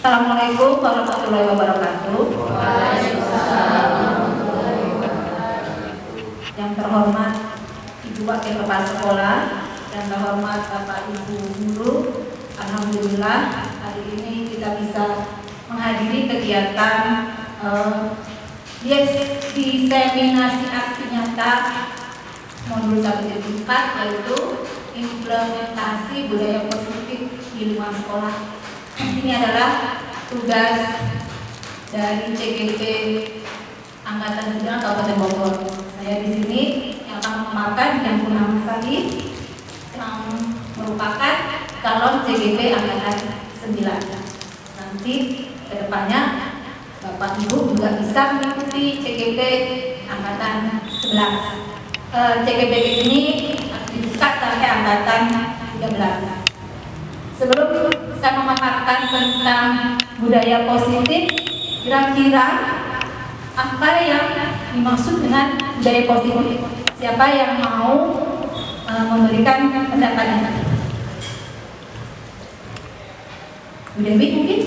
Assalamualaikum warahmatullahi wabarakatuh. Yang terhormat Ibu Wakil Kepala Sekolah, yang terhormat Bapak Ibu Guru, alhamdulillah hari ini kita bisa menghadiri kegiatan diseminasi aksi nyata modul 1.4, yaitu implementasi budaya positif di lingkungan sekolah. Ini adalah tugas dari CGP Angkatan 9 Kabupaten Bogor. Saya di sini yang akan memaparkan yang Purnama Sari, yang merupakan calon CGP Angkatan 9. Nanti kedepannya Bapak Ibu juga bisa mengikuti CGP Angkatan 11. CGP ini dibuka sampai Angkatan 13. Sebelum saya memaparkan tentang budaya positif, kira-kira apa yang dimaksud dengan budaya positif? Siapa yang mau memberikan pendapatnya? Bu Dewi mungkin?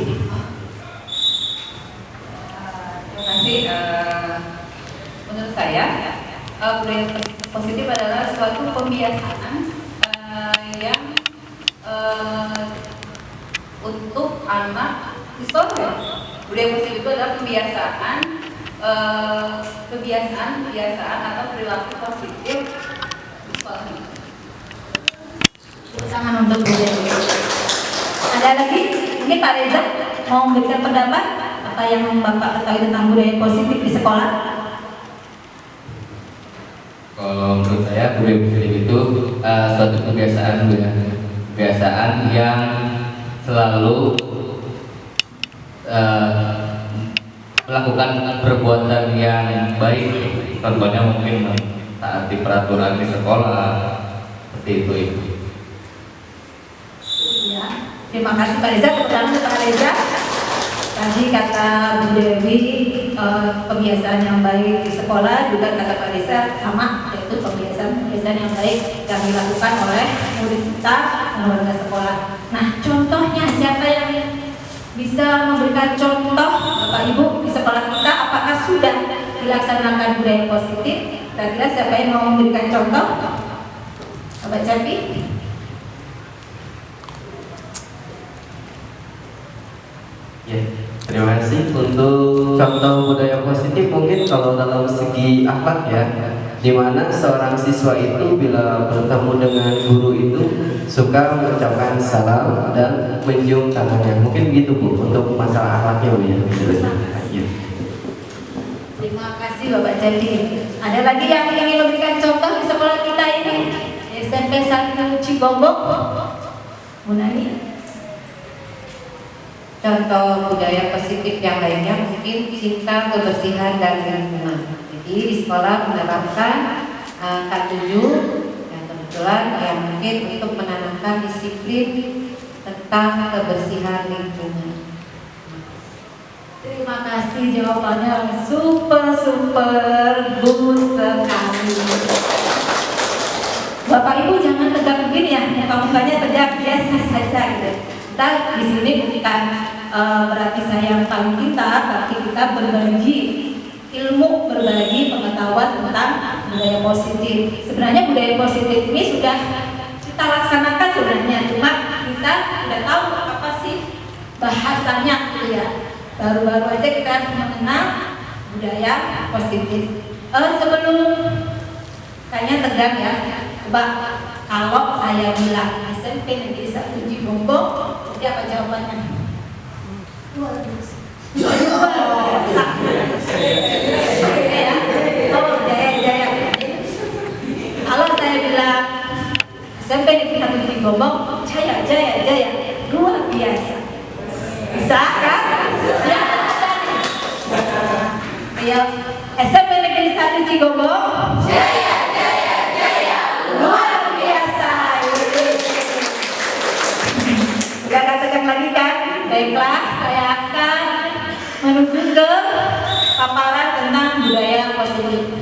Terima kasih. Menurut saya, budaya positif adalah suatu pembiasaan yang untuk anak di sekolah. Budaya positif itu adalah kebiasaan atau perilaku positif di sekolah. Tangan untuk Bu Dewi. Ada lagi? Mungkin Pak Reza mau memberikan pendapat apa yang Bapak ketahui tentang budaya positif di sekolah? Kalau menurut saya budaya positif itu suatu kebiasaan yang selalu melakukan perbuatan yang baik. Contohnya mungkin taati peraturan di sekolah, seperti itu. Ya, terima kasih Pak Reza. Pertama Pak Reza, tadi kata Bu Dewi kebiasaan yang baik di sekolah, juga kata Pak Reza sama, yaitu kebiasaan yang baik yang dilakukan oleh murid kita dan warga sekolah. Nah, contohnya siapa yang bisa memberikan contoh Bapak Ibu di sekolah kita? Apakah sudah dilaksanakan budaya positif? Kira-kira siapa yang mau memberikan contoh? Bapak Capi? Ya, terima kasih. Untuk contoh budaya positif mungkin kalau dalam segi akhlak ya, di mana seorang siswa itu bila bertemu dengan guru itu suka mengucapkan salam dan mencium tangannya. Mungkin gitu Bu untuk masalah akhlaknya Bu ya. Terima kasih Bapak Jadi. Ada lagi yang ingin memberikan contoh di sekolah kita ini? SMP 1 Cigombong, Bu Nani. Contoh budaya positif yang lainnya mungkin cinta kebersihan dan lingkungan. Jadi di sekolah menerapkan K7 yang kebetulan yang mungkin untuk menanamkan disiplin tentang kebersihan lingkungan. Terima kasih, jawabannya super good sekali. Bapak Ibu jangan tegak begini ya, muka-mukanya tegak biasa saja gitu. Kita di sini bukan berarti saya yang paling pintar, tapi kita berbagi ilmu, berbagi pengetahuan tentang budaya positif. Sebenarnya budaya positif ini sudah kita laksanakan sebenarnya, cuma kita tidak tahu apa sih bahasanya gitu ya. Baru-baru aja kita mengenal budaya positif. Sebelum kayaknya tegang ya, coba kalau saya bilang SMP Negeri 1 Cigombong, jadi apa jawabannya? Luar biasa. Ya. Oh, jaya. Kalau saya bilang SMP Negeri 1 Cigombong, jaya, luar biasa. Bisa kan? Ya. Ayo, SMP Negeri 1 Cigombong, jaya, luar biasa. Sudah katakan lagi kan? Baiklah, saya akan menuju ke paparan tentang budaya positif.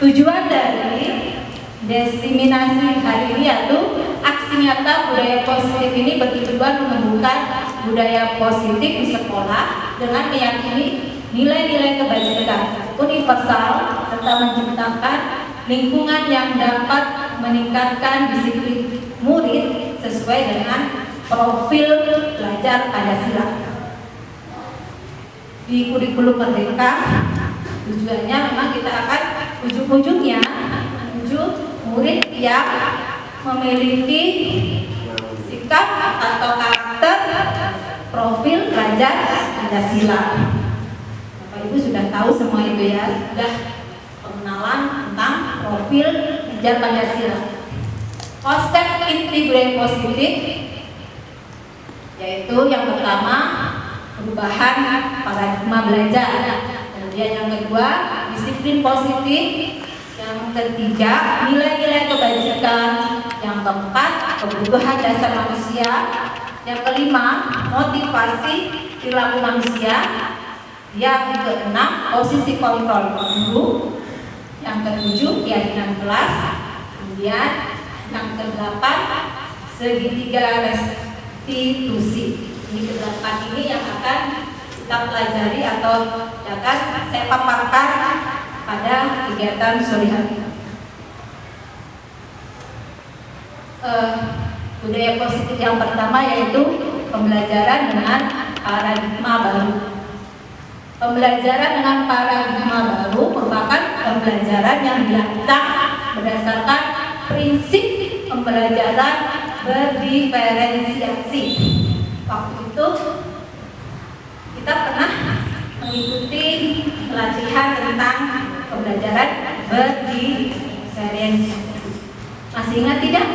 Tujuan dari diseminasi hari ini yaitu aksi nyata budaya positif ini bertujuan menumbuhkan budaya positif di sekolah dengan meyakini nilai-nilai kebajikan universal serta menciptakan lingkungan yang dapat meningkatkan disiplin murid sesuai dengan profil belajar Pancasila. Di kurikulum Merdeka tujuannya memang kita akan ujung-ujungnya menuju murid yang memiliki sikap atau karakter profil belajar Pancasila. Bapak Ibu sudah tahu semua itu ya, sudah pengenalan tentang profil belajar Pancasila. Konsep inti budaya positif yaitu yang pertama perubahan paradigma belajar, kemudian yang kedua disiplin positif, yang ketiga nilai-nilai kebajikan, yang keempat kebutuhan dasar manusia, yang kelima motivasi perilaku manusia, yang keenam posisi kontrol guru, yang ketujuh keyakinan kelas, kemudian yang kedelapan segitiga restitusi. Ini kedelapan ini yang akan kita pelajari atau akan saya paparkan pada kegiatan sore hari. Budaya positif yang pertama yaitu pembelajaran dengan paradigma baru. Pembelajaran dengan paradigma baru merupakan pembelajaran yang dirancang berdasarkan prinsip pembelajaran berdiferensiasi. Waktu itu kita pernah mengikuti pelatihan tentang pembelajaran berdiferensiasi. Masih ingat tidak?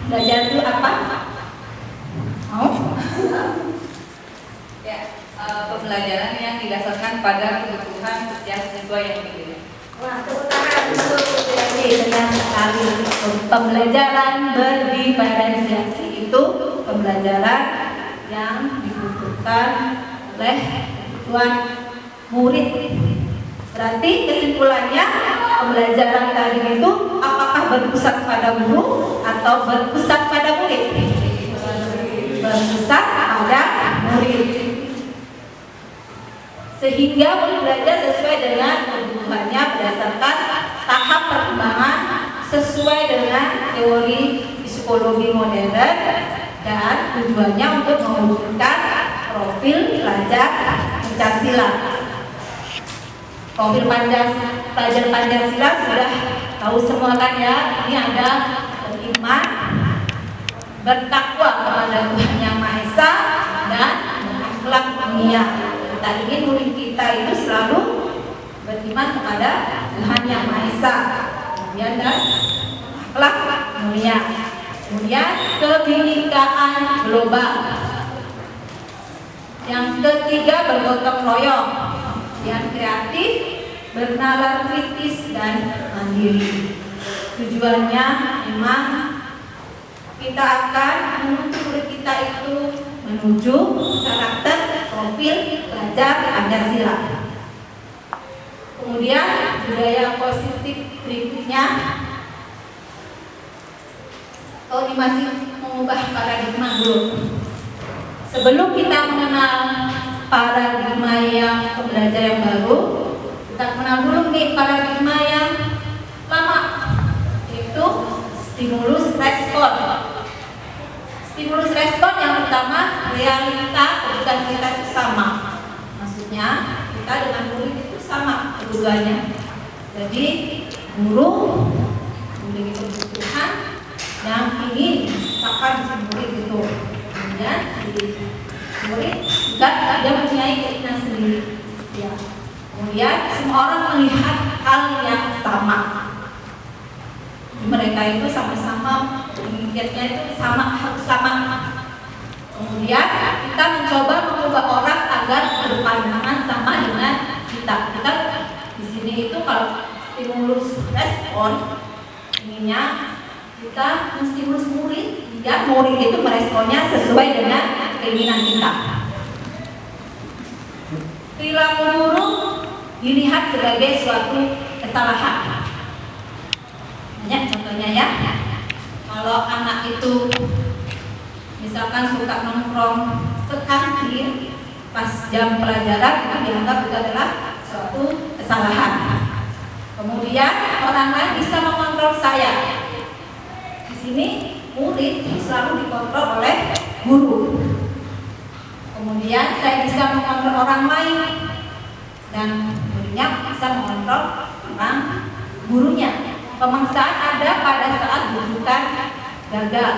Belajar itu apa? Mau? Ya, pembelajaran yang didasarkan pada kebutuhan setiap siswa yang berbeda. Wah, tepuk tangan untuk senang sekali. Pembelajaran berdiferensiasi itu pembelajaran yang dibutuhkan oleh kebutuhan murid. Berarti kesimpulannya pembelajaran tadi itu apakah berpusat pada guru atau berpusat pada murid? Berpusat pada murid. Sehingga murid belajar sesuai dengan kebutuhannya berdasarkan tahap perkembangan sesuai dengan teori psikologi modern dan tujuannya untuk mewujudkan profil belajar Pancasila. Profil pelajar Pancasila sudah tahu semua kan ya, ini ada beriman, bertakwa kepada Tuhan Yang Maha Esa dan berakhlak mulia. Kita ingin murid kita itu selalu beriman kepada Tuhan Yang Maha Esa, kemudian dan akhlak mulia. Kemudian kebinekaan global. Yang ketiga bergotong royong, yang kreatif, bernalar kritis dan mandiri. Tujuannya memang kita akan menuntut kita itu menuju karakter profil belajar Pancasila. Kemudian budaya positif berikutnya. Oh, ini masih mengubah paradigma dulu. Sebelum kita mengenal paradigma yang pembelajaran yang baru, kita kenal dulu nih paradigma yang lama, yaitu stimulus respon. Stimulus respon yang pertama, realita kebutuhan kita itu sama. Maksudnya kita dengan murid itu sama kebutuhannya. Jadi guru memiliki kebutuhan yang ingin diciptakan si murid itu. Kemudian si murid juga dia mempunyai keinginan sendiri. Ya. Kemudian semua orang melihat hal yang sama. Mereka itu sama-sama memikirnya itu harus sama. Kemudian kita mencoba mengubah orang agar berpandangan sama dengan kita. Kita di sini itu kalau stimulus respon inginnya kita menstimulus murid, ya murid itu meresponnya sesuai dengan keinginan kita. Perilaku guru dilihat sebagai suatu kesalahan. Banyak contohnya ya. Kalau anak itu misalkan suka nongkrong ke kantin pas jam pelajaran itu dianggap itu adalah suatu kesalahan. Kemudian orang lain bisa mengontrol saya. Di sini murid selalu dikontrol oleh guru. Kemudian saya bisa mengontrol orang lain dan muridnya bisa mengontrol orang gurunya. Pemaksaan ada pada saat rujukan gagal.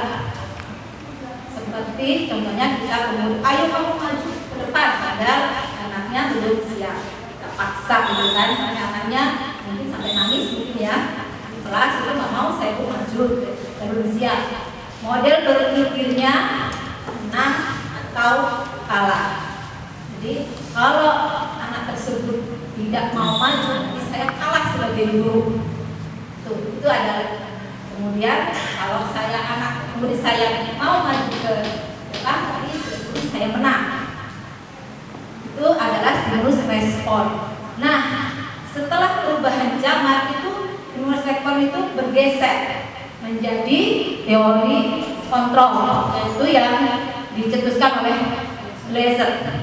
Seperti contohnya kita kemudian, ayo kamu maju ke depan, padahal anaknya belum siap. Kita paksa gitu kan, sampai anaknya mungkin sampai nangis mungkin ya di kelas itu nggak mau, saya pun maju, saya belum siap. Model berpikirnya menang atau kalah. Jadi kalau anak tersebut tidak mau maju, nanti saya kalah sebagai guru. Itu adalah. Kemudian kalau saya anak murid saya mau maju ke depan, tapi guru saya menang. Itu adalah stimulus respon. Nah, setelah perubahan zaman itu stimulus respon itu bergeser menjadi teori kontrol, yaitu yang dicetuskan oleh Glaser.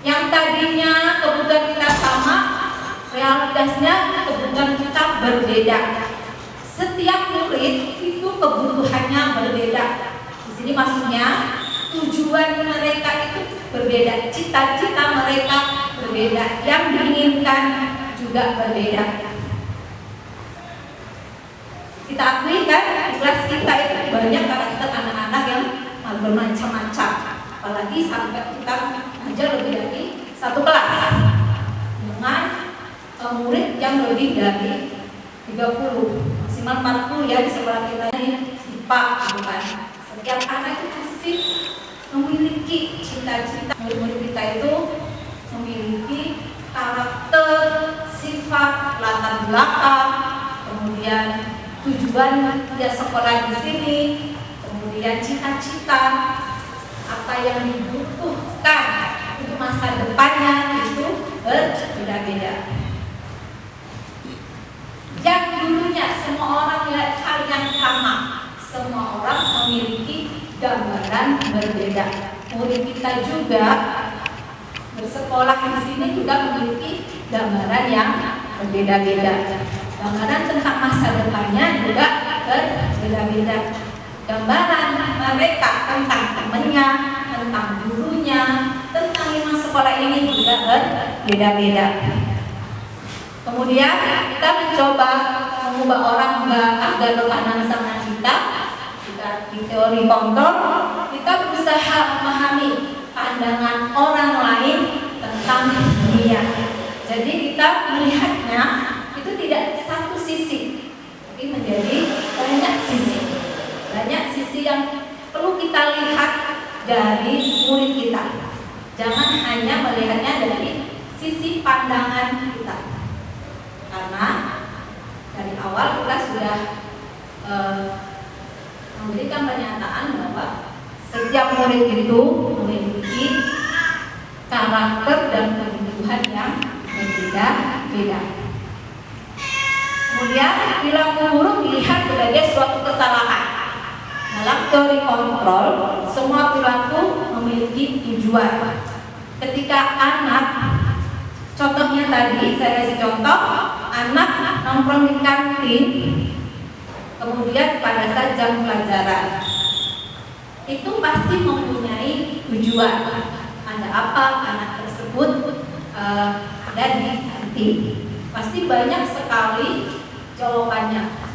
Yang tadinya kebutuhan kita sama, realitasnya kebutuhan kita berbeda. Setiap murid itu kebutuhannya berbeda. Di sini maksudnya tujuan mereka itu berbeda, cita-cita mereka berbeda, yang diinginkan juga berbeda. Kita akui kan di kelas kita itu banyak karakter anak-anak yang bermacam-macam, apalagi sampai kita ajar lebih dari satu kelas dengan murid yang lebih dari 30, maksimal 40 ya di sekolah kita ini IPA gitu kan. Setiap anak itu pasti memiliki cita-cita. Murid-murid kita itu memiliki karakter, sifat, latar belakang, kemudian tujuan dia sekolah di sini, kemudian cita-cita, apa yang dibutuhkan untuk masa depannya itu berbeda-beda. Yang dulunya semua orang melihat hal yang sama, semua orang memiliki gambaran berbeda. Murid kita juga bersekolah di sini juga memiliki gambaran yang berbeda-beda. Gambaran tentang masa depannya juga berbeda-beda. Gambaran mereka tentang temannya, tentang gurunya, tentang lingkungan sekolah ini juga berbeda-beda. Kemudian kita mencoba mengubah orang agar berpandangan sama kita. Di teori kontrol, kita berusaha memahami pandangan orang lain tentang dunia. Jadi kita melihatnya itu tidak satu sisi, tapi menjadi banyak sisi. Banyak sisi yang perlu kita lihat dari murid kita. Jangan hanya melihatnya dari sisi pandangan kita. Karena dari awal kita sudah memberikan pernyataan bahwa setiap murid itu memiliki karakter dan kebutuhan yang berbeda-beda. Kemudian perilaku buruk dilihat sebagai suatu kesalahan. Dalam teori kontrol, semua perilaku memiliki tujuan. Ketika anak, contohnya tadi saya kasih contoh, anak nongkrong di kantin, kemudian pada saat jam pelajaran, itu pasti mempunyai tujuan. Ada apa anak tersebut ada di kantin? Pasti banyak sekali jawabannya.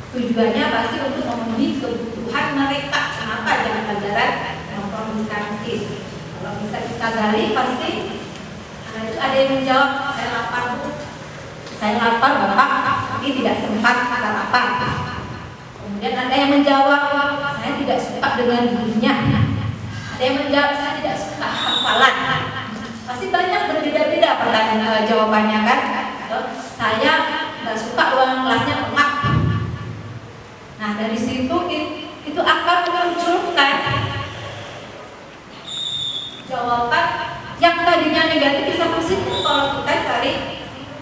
Tujuannya pasti untuk memenuhi kebutuhan mereka. Kenapa jam pelajaran nongkrong di kantin? Kalau bisa kita gali, pasti itu ada yang menjawab, saya lapar Bu, saya lapar Bapak, tapi tidak sempat sarapan. Kemudian ada yang menjawab, saya tidak suka dengan gurunya. Ada yang menjawab, saya tidak suka hafalan. Pasti banyak berbeda-beda pertanyaan jawabannya kan. Saya nggak suka ruangan kelasnya pengap. Nah dari situ itu akan memunculkan jawaban yang tadinya negatif bisa positif kalau kita cari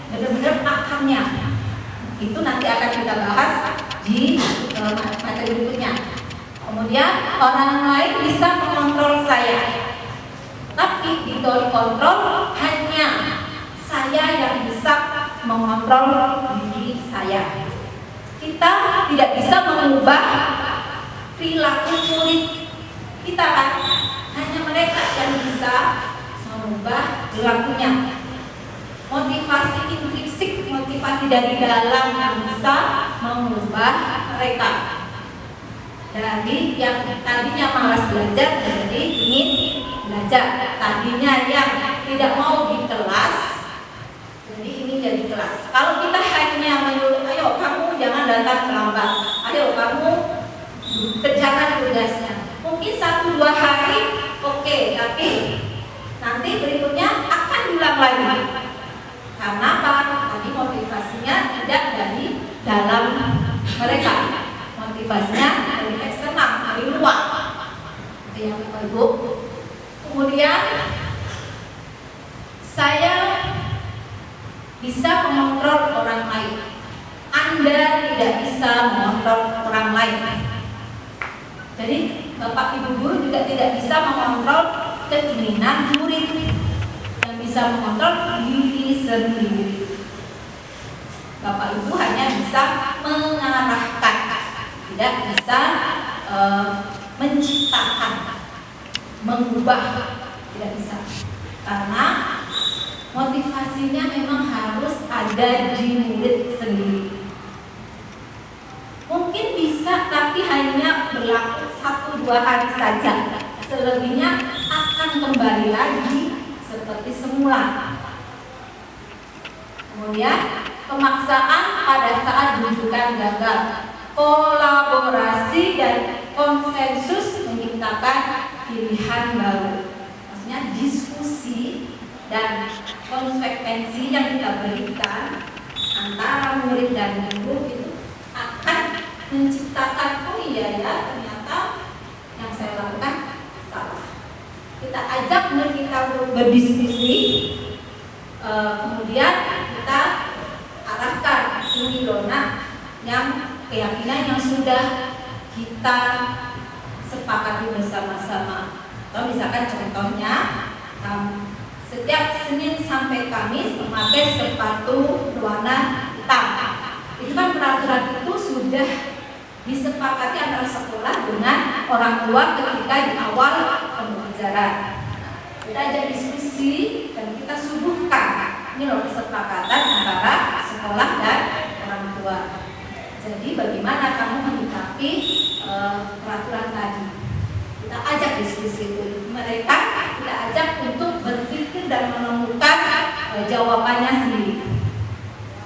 benar-benar akarnya. Itu nanti akan kita bahas di materi berikutnya. Kemudian orang lain bisa mengontrol saya, tapi di kontrol hanya saya yang bisa mengontrol diri saya. Kita tidak bisa mengubah perilaku murid kita kan, hanya mereka yang bisa mengubah perilakunya. Motivasi intrinsik, motivasi dari dalam yang bisa mengubah mereka. Dari yang tadinya malas belajar menjadi ingin belajar, tadinya yang tidak mau di kelas jadi ingin jadi kelas. Kalau kita hanya menyuruh, ayo kamu jangan datang terlambat, ayo kamu kerjakan tugasnya, mungkin 1-2 hari oke, tapi nanti berikutnya akan diulang lagi. Karena apa? Tadi motivasinya tidak dari dalam mereka, motivasinya dari eksternal, dari luar. Itu yang Ibu. Kemudian saya bisa mengontrol orang lain. Anda tidak bisa mengontrol orang lain. Jadi Bapak Ibu guru juga tidak bisa mengontrol keinginan murid. Yang bisa mengontrol diri sendiri. Bapak Ibu hanya bisa mengarahkan, tidak bisa menciptakan, mengubah, tidak bisa. Karena motivasinya memang harus ada di murid sendiri. Mungkin bisa, tapi hanya berlaku 1-2 hari saja. Selebihnya akan kembali lagi seperti semula. Kemudian pemaksaan pada saat rujukan gagal. Kolaborasi dan konsensus menciptakan pilihan baru. Maksudnya diskusi dan konsekuensi yang kita berikan antara murid dan guru itu akan menciptakan, oh iya ya ternyata yang saya lakukan salah. Kita ajak murid kita berdiskusi, kemudian kita arahkan ini dona yang keyakinan yang sudah kita sepakati bersama-sama. Atau misalkan contohnya setiap Senin sampai Kamis memakai sepatu berwarna hitam. Itu kan peraturan itu sudah disepakati antara sekolah dengan orang tua ketika di awal pembelajaran. Kita ajak diskusi dan kita subuhkan ini loh kesepakatan antara sekolah dan orang tua. Jadi bagaimana kamu menyikapi peraturan tadi? Kita ajak diskusi itu. Mereka kita ajak untuk berpikir dan menemukan jawabannya sendiri.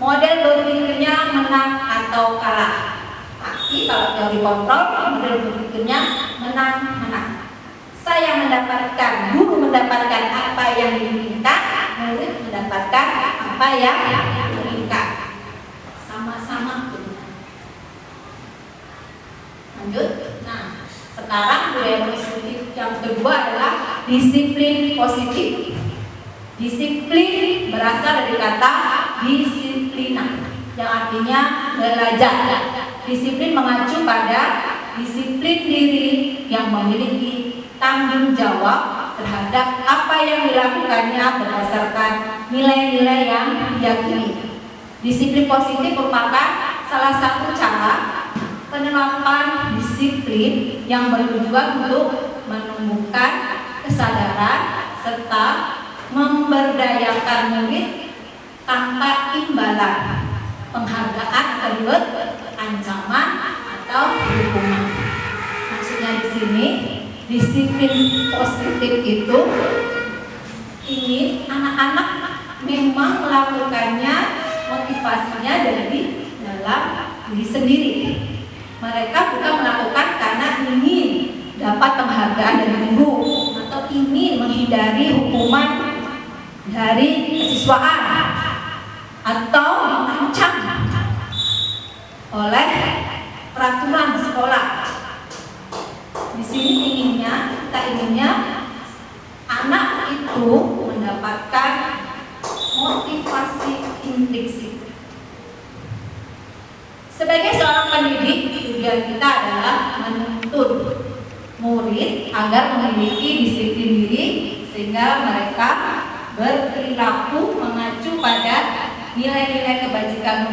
Model berpikirnya menang atau kalah. Tapi kalau teori kontrol, model berpikirnya menang-menang. Saya mendapatkan, guru mendapatkan apa yang diinginkan, murid mendapatkan apa yang diinginkan. Sama-sama benar. Lanjut. Nah, sekarang budaya positif yang kedua adalah disiplin positif. Disiplin berasal dari kata disiplina, yang artinya belajar. Disiplin mengacu pada disiplin diri yang memiliki tanggung jawab terhadap apa yang dilakukannya berdasarkan nilai-nilai yang diyakini. Disiplin positif merupakan salah satu cara penerapan disiplin yang bertujuan untuk menumbuhkan kesadaran serta memberdayakan murid tanpa imbalan, penghargaan terlibat, ancaman atau hukuman. Maksudnya di sini disiplin positif itu ingin anak-anak memang melakukannya, motivasinya dari dalam diri sendiri. Mereka bukan melakukan karena ingin dapat penghargaan dari guru atau ingin menghindari hukuman dari kesiswaan atau diancam oleh peraturan sekolah. Di sini kita inginnya anak itu mendapatkan motivasi intrinsik. Sebagai seorang pendidik, tujuan kita adalah menuntun murid agar memiliki disiplin diri sehingga mereka berperilaku mengacu pada nilai-nilai kebajikan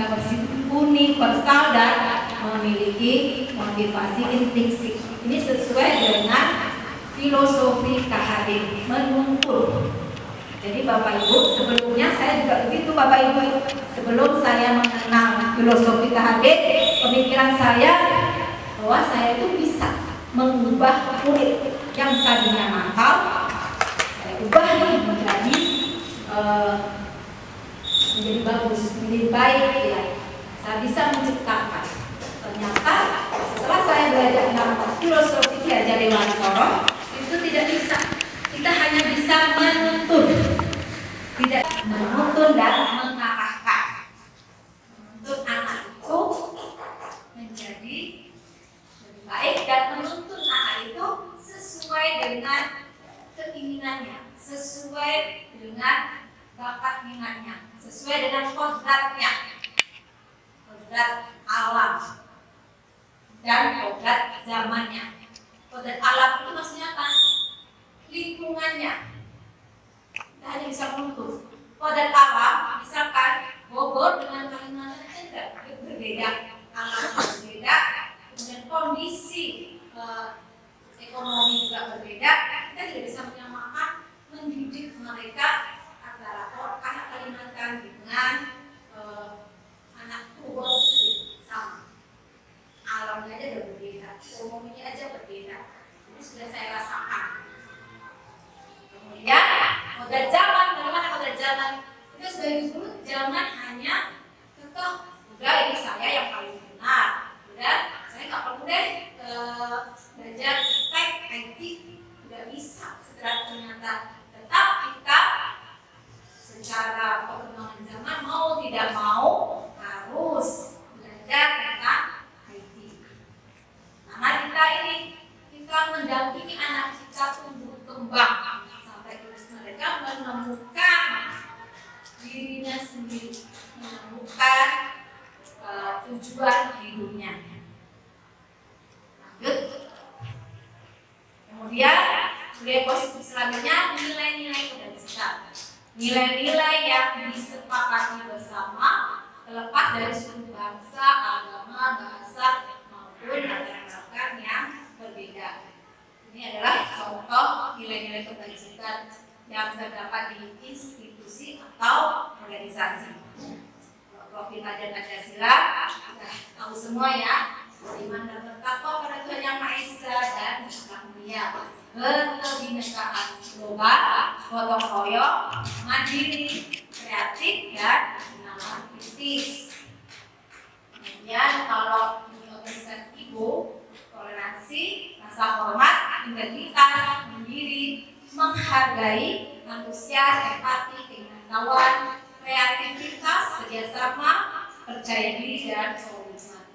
universal dan memiliki motivasi intrinsik. Ini sesuai dengan filosofi KHD, menuntut. Jadi Bapak Ibu, sebelumnya saya juga begitu Bapak Ibu. Sebelum saya mengenal filosofi KHD, pemikiran saya bahwa saya itu bisa mengubah murid yang tadinya nakal, saya ubah menjadi bagus, menjadi baik ya. Saya bisa menciptakan. Ternyata setelah saya belajar tentang filosofi Ki Hajar Dewantara, itu tidak bisa. Kita hanya bisa menuntun, tidak menuntun dan mengarahkan. Menuntun anak itu menjadi lebih baik dan menuntun anak itu sesuai dengan keinginannya, sesuai dengan bakat minatnya, sesuai dengan kodratnya, kodrat alam dan kodrat zamannya. Kodrat alam itu maksudnya apa? Lingkungannya. Kita hanya bisa menuntut. Kodrat alam, misalkan Bogor dengan Kalimantan enggak berbeda, alam berbeda, kemudian kondisi ekonomi juga berbeda. Kita tidak bisa menyamakan mendidik mereka antara anak Kalimantan dengan anak Bogor sama. Alamnya aja udah berbeda, ekonominya aja berbeda. Ini sudah saya rasakan. Kemudian modal zaman, bagaimana modal zaman? Kita sudah dulu zaman hanya contoh, udah ini saya yang paling benar, udah saya nggak perlu deh belajar tek IT, tidak bisa segera ternyata. Tetap kita secara perkembangan zaman mau tidak mau harus belajar tentang IT. Karena kita mendampingi anak kita tumbuh kembang sampai mereka menemukan dirinya sendiri, menemukan tujuan hidupnya. Lanjut. Kemudian nilai positif selanjutnya nilai-nilai kebajikan. Nilai-nilai yang disepakati bersama terlepas dari suku bangsa, agama, bahasa maupun latar belakang yang berbeda. Ini adalah contoh nilai-nilai kebajikan yang terdapat di institusi atau organisasi. Profil Kajian Pancasila sudah tahu semua ya. Beriman dan bertakwa pada Tuhan Yang Maha Esa dan Akhlak mulia, berkebinekaan global, gotong royong, mandiri, kreatif dan bernalar kritis. Kemudian kalau di organisasi ibu, toleransi, rasa hormat, integritas, mandiri, menghargai, antusias, empati, keinginan kawan, kreativitas, kerjasama, percaya diri dan komitmen.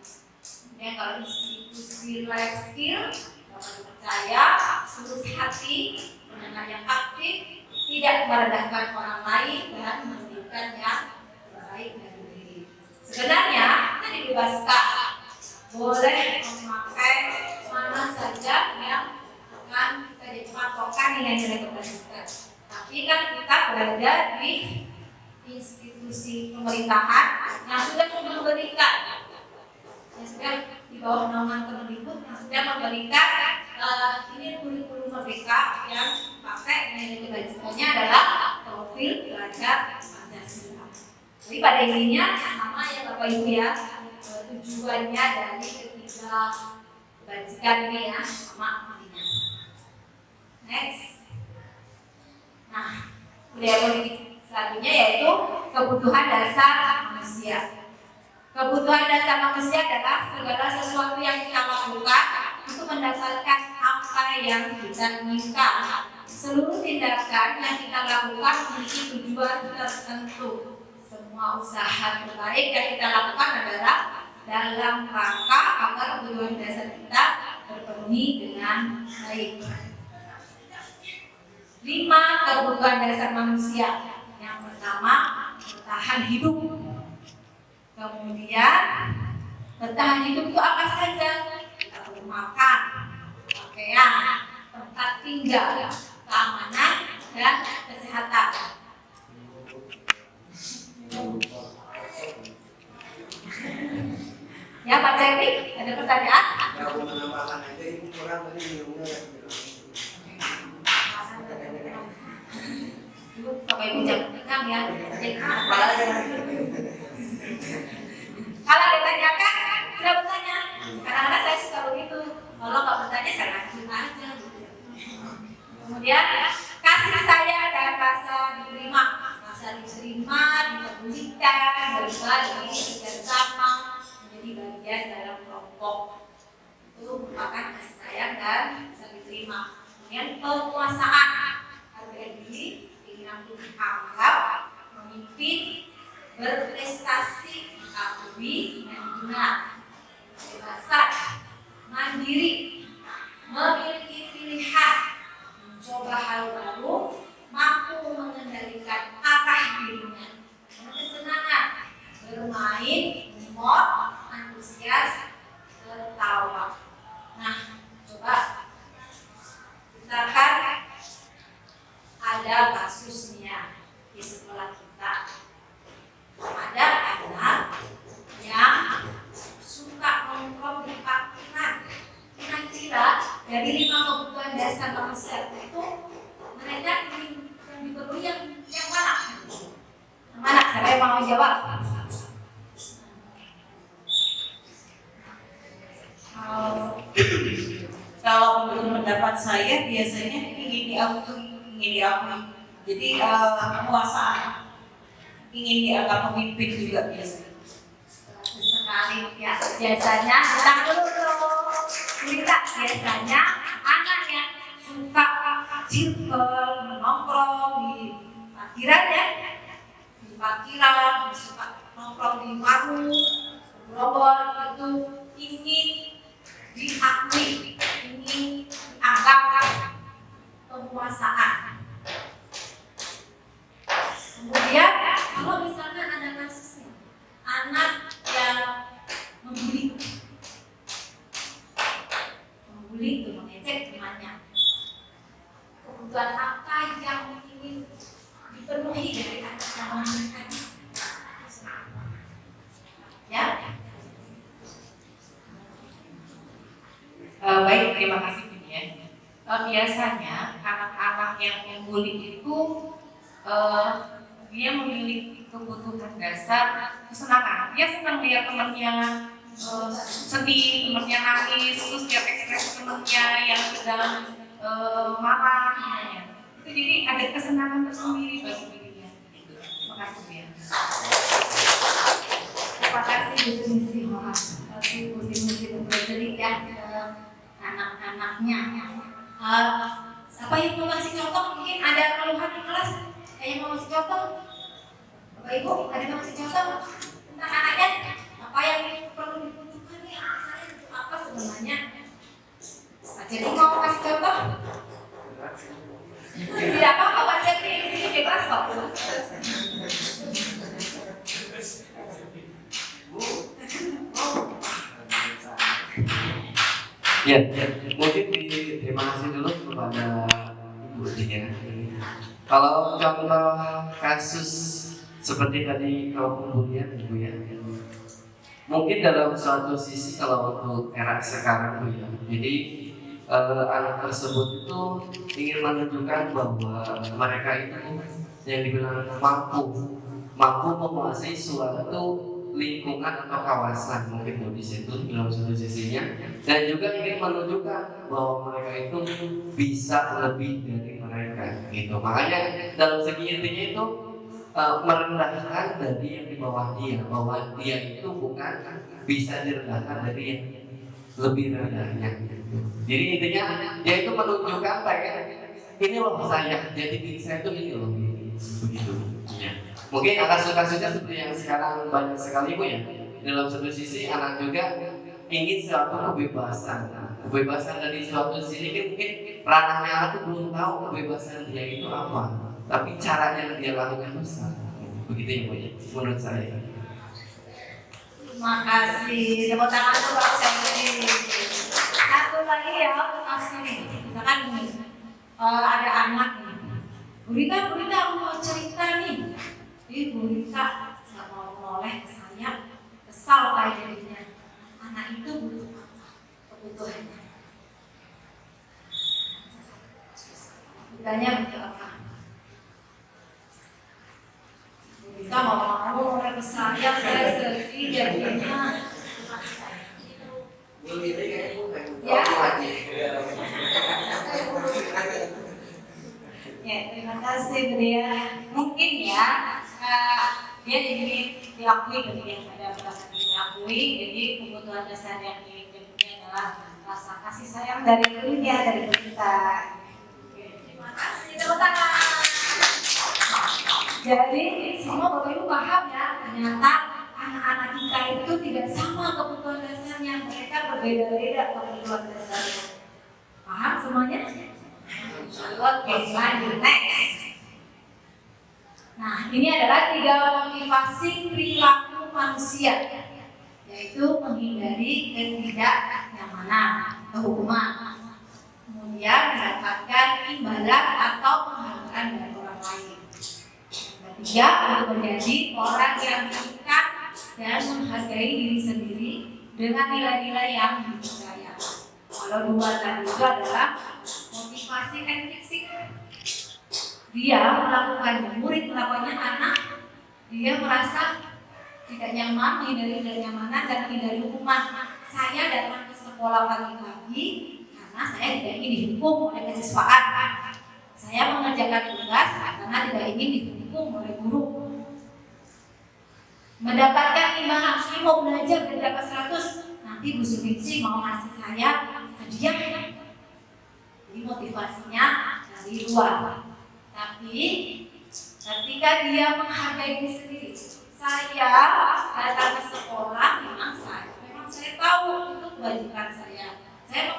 Kemudian kalau institusi life skill, dapat percaya, tulus hati, mendengar yang aktif, tidak merendahkan orang lain dan menunjukkan yang terbaik dari diri. Sebenarnya kita dibebaskan, boleh memakai mana saja yang akan kita dipatokan nilai-nilai kebajikan. Tapi kan kita berada di institusi pemerintahan yang sudah memberikan, yang sudah di bawah naungan Kemendikbud, yang sudah memberikan ini kurikulum merdeka yang pakai nilai kebajikannya adalah profil pelajar Pancasila. Jadi pada intinya sama ya Bapak Ibu ya, tujuannya dari ketiga kebajikan ini ya sama artinya. Next. Nah, budaya politik selanjutnya yaitu kebutuhan dasar manusia. Kebutuhan dasar manusia adalah segala sesuatu yang kita lakukan untuk mendapatkan apa yang kita inginkan. Seluruh tindakan yang kita lakukan memiliki tujuan tertentu. Semua usaha terbaik yang kita lakukan adalah dalam rangka agar kebutuhan dasar kita terpenuhi dengan baik. 5 kebutuhan dasar manusia. Yang pertama, bertahan hidup. Kemudian bertahan hidup itu apa saja? Kita perlu makan, pakaian, tempat tinggal, keamanan, dan kesehatan. Ya Pak Ceri, ada pertanyaan? Ya, aku menambahkan aja, ibu kurang tadi minumnya. Bapak Ibu jangan tegang ya. Kalau ditanyakan, sudah bertanya. Kadang-kadang saya suka begitu. Kalau nggak bertanya, saya lanjut aja. Kemudian kasih sayang dan rasa diterima, dipedulikan, berbagi, bersama, menjadi bagian dalam kelompok. Itu merupakan kasih sayang dan bisa diterima. Kemudian penguasaan, harga diri, keinginan untuk dianggap, memimpin, berprestasi, diakui dan dikenal, kebebasan, mandiri, memiliki pilihan, mencoba hal baru, mampu mengendalikan arah dirinya, kesenangan, bermain, humor, antusias, tertawa. Nah, coba kita kan ada kasusnya di sekolah kita. Ada anak yang suka nongkrong di parkiran. Kira-kira dari 5 kebutuhan dasar manusia itu mereka yang diperlukan yang mana? Yang mana? Siapa yang mau jawab? Kalau menurut pendapat saya biasanya ingin diakui. Jadi penguasaan, ingin dianggap pemimpin juga biasanya. Sekali ya, biasanya kita dulu cerita biasanya anak yang suka circle, nongkrong di parkiran ya, di parkiran, suka nongkrong di warung, gerobak itu ingin diakui, ingin dianggap penguasaan. Kemudian kalau misalnya ada kasusnya anak yang membuli itu mengecek temannya, kebutuhan apa yang ingin dipenuhi dari anak yang membuli tadi, ya. Baik, terima kasih Bu ya. Biasanya anak-anak yang membuli itu dia memiliki kebutuhan dasar kesenangan. Dia senang lihat temannya sedih, temannya nangis, terus lihat ekspresi temannya yang sedang marah misalnya. Itu jadi ada kesenangan tersendiri bagi dirinya. Terima kasih Bu ya. Terima kasih Bu Susi, Bu Susi bercerita ke anak-anaknya. Siapa yang mau kasih contoh? Mungkin ada keluhan di kelas. Yang mau kasih contoh? Bapak Ibu, ada yang kasih contoh tentang anaknya? Apa yang perlu dibutuhkan nih anak saya untuk apa sebenarnya? Pak Cetri mau kasih contoh? Tidak apa-apa Pak Cetri, di sini bebas kok. Ya, mungkin terima kasih dulu kepada Ibu Dian. Kalau contoh kasus seperti tadi kalau pembulian Ibu ya, mungkin dalam suatu sisi kalau untuk era sekarang Bu ya, jadi anak tersebut itu ingin menunjukkan bahwa mereka itu yang dibilang mampu menguasai suatu lingkungan atau kawasan, mungkin di situ dalam satu sisinya, dan juga ingin menunjukkan bahwa mereka itu bisa lebih dari mereka gitu. Makanya dalam segi intinya itu merendahkan dari yang di bawah dia, bahwa dia itu bukan bisa direndahkan dari yang lebih rendahnya gitu. Jadi intinya dia itu menunjukkan kayak ini loh saya, jadi diri saya itu ini loh begitu ya. Mungkin kasus-kasusnya seperti yang sekarang banyak sekali Bu ya. Dalam satu sisi anak juga ingin suatu kebebasan dari suatu sisi mungkin ranahnya anak itu belum tahu kebebasan dia itu apa, tapi caranya dia lakukan itu begitu ya Bu ya, menurut saya. Terima kasih. Tepuk tangan untuk Pak Cetri. Satu lagi ya kasusnya nih, misalkan nih ada anak nih, Gurita aku mau cerita nih, Gurita nggak mau menoleh ke saya, kesal kayak jadinya. Anak itu butuh apa? Kebutuhannya. Butuhnya butuh apa? Gurita mau menoleh ke saya sedih jadinya. Ya. Ya, terima kasih Bria. Mungkin ya dia ingin diakui gitu ya, ada perasaan diakui. Jadi kebutuhan dasar yang diinginkan adalah rasa kasih sayang dari dirinya, dari kita. Terima kasih, tepuk tangan. Jadi semua Bapak Ibu paham ya, ternyata anak-anak kita itu tidak sama kebutuhan dasarnya, mereka berbeda-beda kebutuhan dasarnya. Paham semuanya? Oke, lanjut next. Nah, ini adalah 3 motivasi perilaku manusia, yaitu menghindari ketidaknyamanan atau hukuman, kemudian mendapatkan imbalan atau penghargaan dari orang lain. Ketiga, untuk menjadi orang yang dekat dan menghargai diri sendiri dengan nilai-nilai yang dipercaya. Kalau 2 tadi itu adalah motivasi intrinsik. Dia melakukannya, murid melakukannya, anak dia merasa tidak nyaman, menghindari ketidaknyamanan dan menghindari hukuman. Saya datang ke sekolah pagi-pagi karena saya tidak ingin dihukum oleh kesiswaan. Saya mengerjakan tugas karena tidak ingin dihukum oleh guru. Mendapatkan imbalan, saya mau belajar dan dapat 100, nanti Bu Suminsi mau ngasih saya hadiah. Jadi motivasinya dari luar. Tapi ketika dia menghargai diri sendiri, saya datang ke sekolah, memang saya tahu itu kewajiban saya. Saya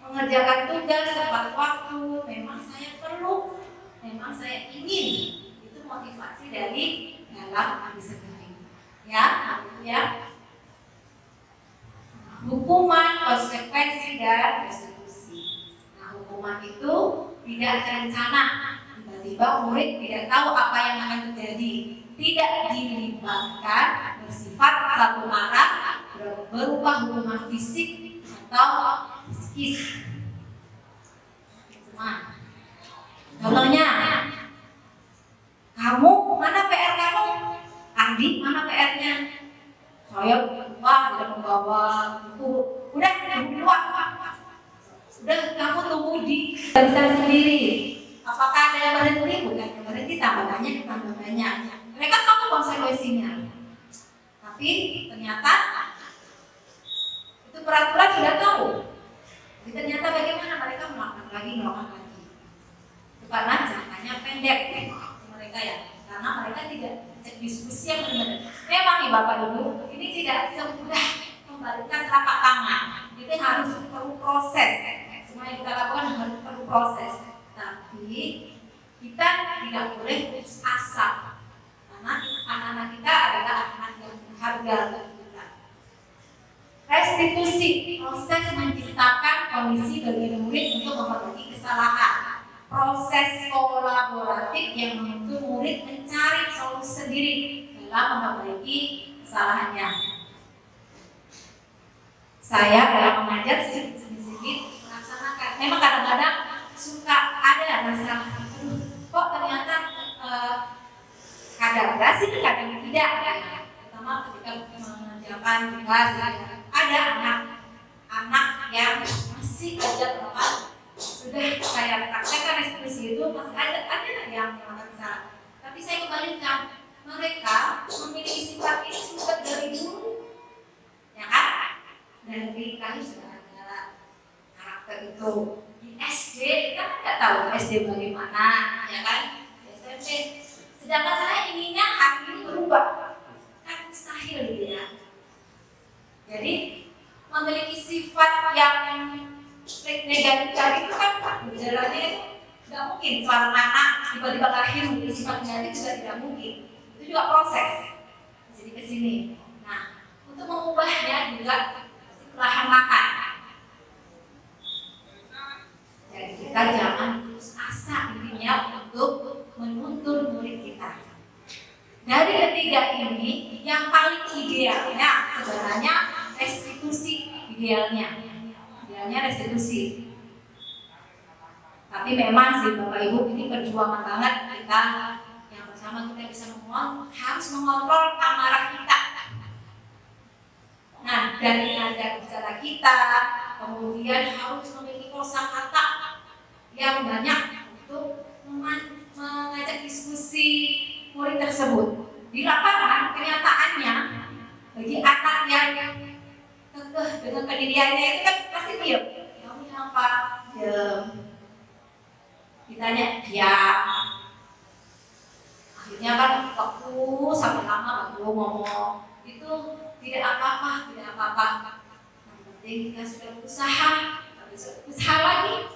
mengerjakan tugas tepat waktu, memang saya perlu, memang saya ingin. Itu motivasi dari dalam diri sendiri. Ya, ya. Hukuman, konsekuensi dan restitusi. Nah, hukuman itu tidak terencana. Tiba-tiba murid tidak tahu apa yang akan terjadi. Tidak dilibatkan, bersifat satu arah, berupa hukuman fisik atau psikis. Contohnya, kamu mana PR kamu? Andi mana PR-nya? Saya lupa tidak membawa buku. Udah di luar. Udah kamu tunggu di bisa sendiri. Apakah ada yang berhenti? Bukan yang berhenti, tambah banyak. Mereka tahu konsekuensinya. Tapi ternyata itu peraturan sudah tahu. Jadi ternyata bagaimana mereka melakukan lagi. Karena jangkanya pendek mereka ya. Karena mereka tidak cek diskusi yang benar. Memang nih Bapak Ibu, ini tidak semudah membalikkan telapak tangan. Itu harus perlu proses. Semua yang kita lakukan harus perlu proses. Tapi kita tidak boleh putus asa. Karena anak-anak kita adalah anak yang berharga bagi kita. Restitusi, proses menciptakan kondisi bagi murid untuk memperbaiki kesalahan. Proses kolaboratif yang menuntut murid mencari solusi sendiri dalam memperbaiki kesalahannya. Saya dalam mengajar sedikit melaksanakan. Memang kadang-kadang suka ada rasa, kok ternyata kadang sih kadang tidak. Terutama ketika mengerjakan tugas, ada anak yang masih aja apa sudah saya praktekkan restitusi itu masih ada yang melakukan kesalahan. Tapi saya kembalikan, mereka memiliki sifat ini sudah dari dulu, ya kan? Dari kami sudah ada karakter itu. Di SD kita kan nggak tahu SD bagaimana, ya kan? Di SMP. Sedangkan saya inginnya hari ini berubah, kan mustahil gitu ya. Jadi memiliki sifat yang negatif tadi itu kan berjalannya itu tidak mungkin. Seorang anak tiba-tiba lahir memiliki sifat negatif juga tidak mungkin. Itu juga proses. Jadi ke sini. Nah, untuk mengubahnya juga perlahan-lahan. Dan kita jangan putus asa intinya untuk menuntun murid kita. Dari ketiga ini, yang paling idealnya sebenarnya restitusi idealnya restitusi. Tapi memang sih Bapak Ibu ini perjuangan banget kita. Yang pertama kita bisa harus mengontrol amarah kita. Nah, dari nada bicara kita, kemudian harus memiliki kosakata yang banyak untuk mengajak diskusi murid tersebut. Di lapangan kenyataannya bagi anak yang kekeh dengan pendiriannya itu kan pasti diam. Kamu kenapa? Diam. Ditanya diam. Akhirnya kan fokus sampai lama baru ngomong. Itu tidak apa-apa. Yang penting kita sudah berusaha, usaha lagi.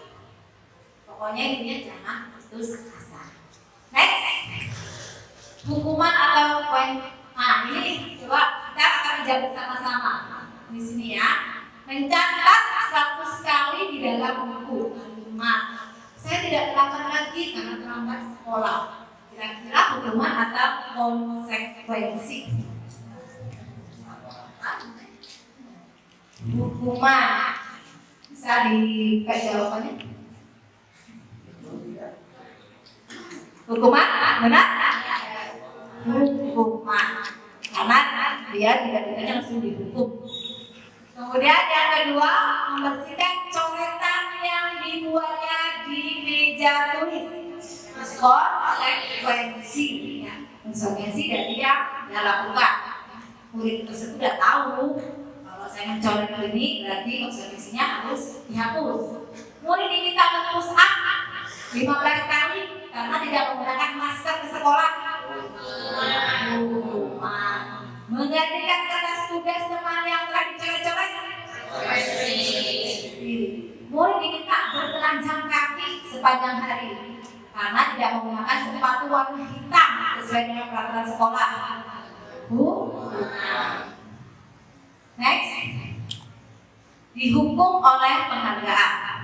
Pokoknya intinya jangan putus asa. Next, hukuman atau poin. Nah ini coba kita akan jawab bersama-sama di sini ya. Mencatat 100 kali di dalam buku kalimat. Saya tidak melakukan lagi karena terlambat sekolah. Kira-kira hukuman atau konsekuensi? Hukuman. Bisa dikasih jawabannya? Hukuman, benar? Hukuman, karena dia tidak langsung dihukum. Kemudian yang kedua, membersihkan coretan yang dibuatnya di meja tulis. Konsekuensi, ya. Konsekuensi dari yang dia lakukan. Murid tersebut sudah tahu kalau saya mencoret ini berarti konsekuensinya harus dihapus. Murid diminta men-push up 15 kali karena tidak menggunakan masker ke sekolah. Hukuman. Menggantikan kertas tugas teman yang telah dicoret-coret. Murid diminta bertelanjang kaki sepanjang hari karena tidak menggunakan sepatu warna hitam sesuai dengan peraturan sekolah. Next, dihukum oleh penghargaan.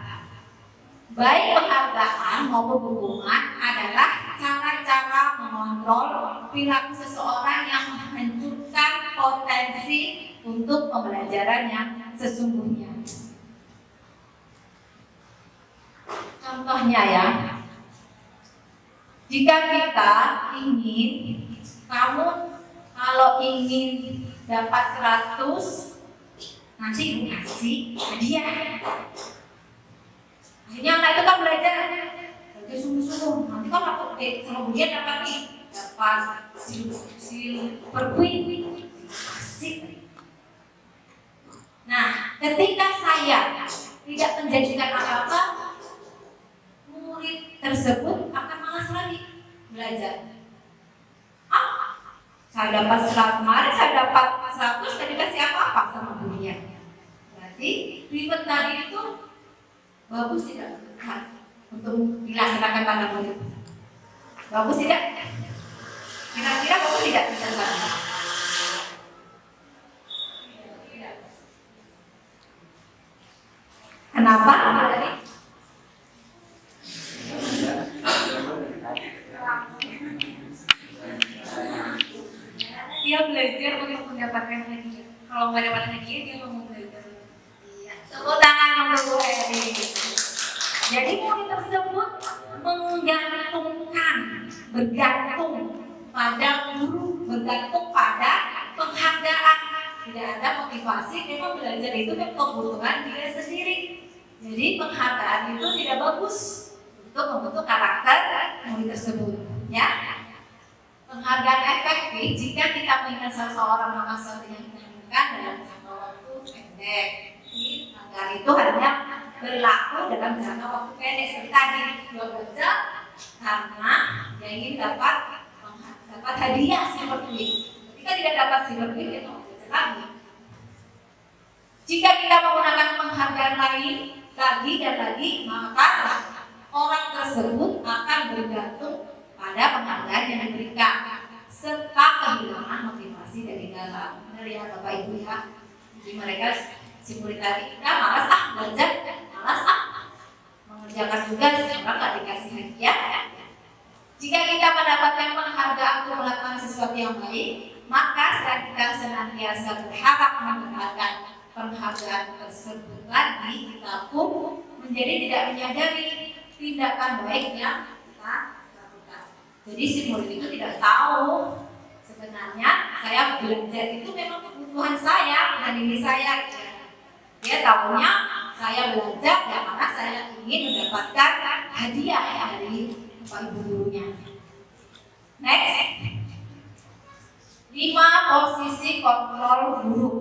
Baik penghargaan maupun hukuman adalah cara-cara mengontrol perilaku seseorang yang menghancurkan potensi untuk pembelajaran yang sesungguhnya. Contohnya ya, jika kita ingin, kamu kalau ingin dapat 100, nanti dikasih hadiah. Akhirnya anak itu kan belajar sungguh-sungguh. Nanti kan kalau dia dapat silver queen, asik. Nah, ketika saya tidak menjanjikan apa-apa, murid tersebut akan malas lagi belajar. Saya dapat 100 kemarin, saya dapat 100, tidak dikasih apa-apa sama gurunya. Berarti ribet tadi itu bagus tidak untuk dilaksanakan pada murid? Bagus tidak? Kira-kira bagus tidak dilaksanakan? Kenapa? Dia belajar untuk mendapatkan hadiah. Kalau nggak dapat hadiah, dia nggak mau belajar. Tepuk tangan untuk Bu Eri. Jadi murid tersebut bergantung pada guru, bergantung pada penghargaan. Tidak ada motivasi, memang belajar itu kan kebutuhan dia sendiri. Jadi penghargaan itu tidak bagus untuk membentuk karakter murid tersebut. Ya, penghargaan efektif jika kita mengingat seseorang melakukan sesuatu yang menyenangkan dalam jangka waktu pendek. Penghargaan itu hanya berlaku dalam jangka waktu pendek seperti tadi 12 jam karena yang ingin dapat hadiah silver queen. Ketika tidak dapat silver queen, dia mau belajar lagi. Jika kita menggunakan penghargaan lain lagi dan lagi, maka orang tersebut akan bergantung pada penghargaan yang diberikan serta kehilangan motivasi dari dalam. Benar ya Bapak Ibu ya. Jadi mereka si murid tadi, malas belajar, malas mengerjakan tugas, orang nggak dikasih hadiah. Jika kita mendapatkan penghargaan untuk melakukan sesuatu yang baik, maka saat kita senantiasa berharap mendapatkan penghargaan tersebut lagi, kita pun menjadi tidak menyadari tindakan baik yang kita lakukan. Jadi si murid itu tidak tahu sebenarnya saya belajar itu memang kebutuhan saya dan diri saya. Dia tahunya saya belajar ya karena saya ingin mendapatkan hadiah dari Bapak Ibu gurunya. Next, 5 posisi kontrol guru,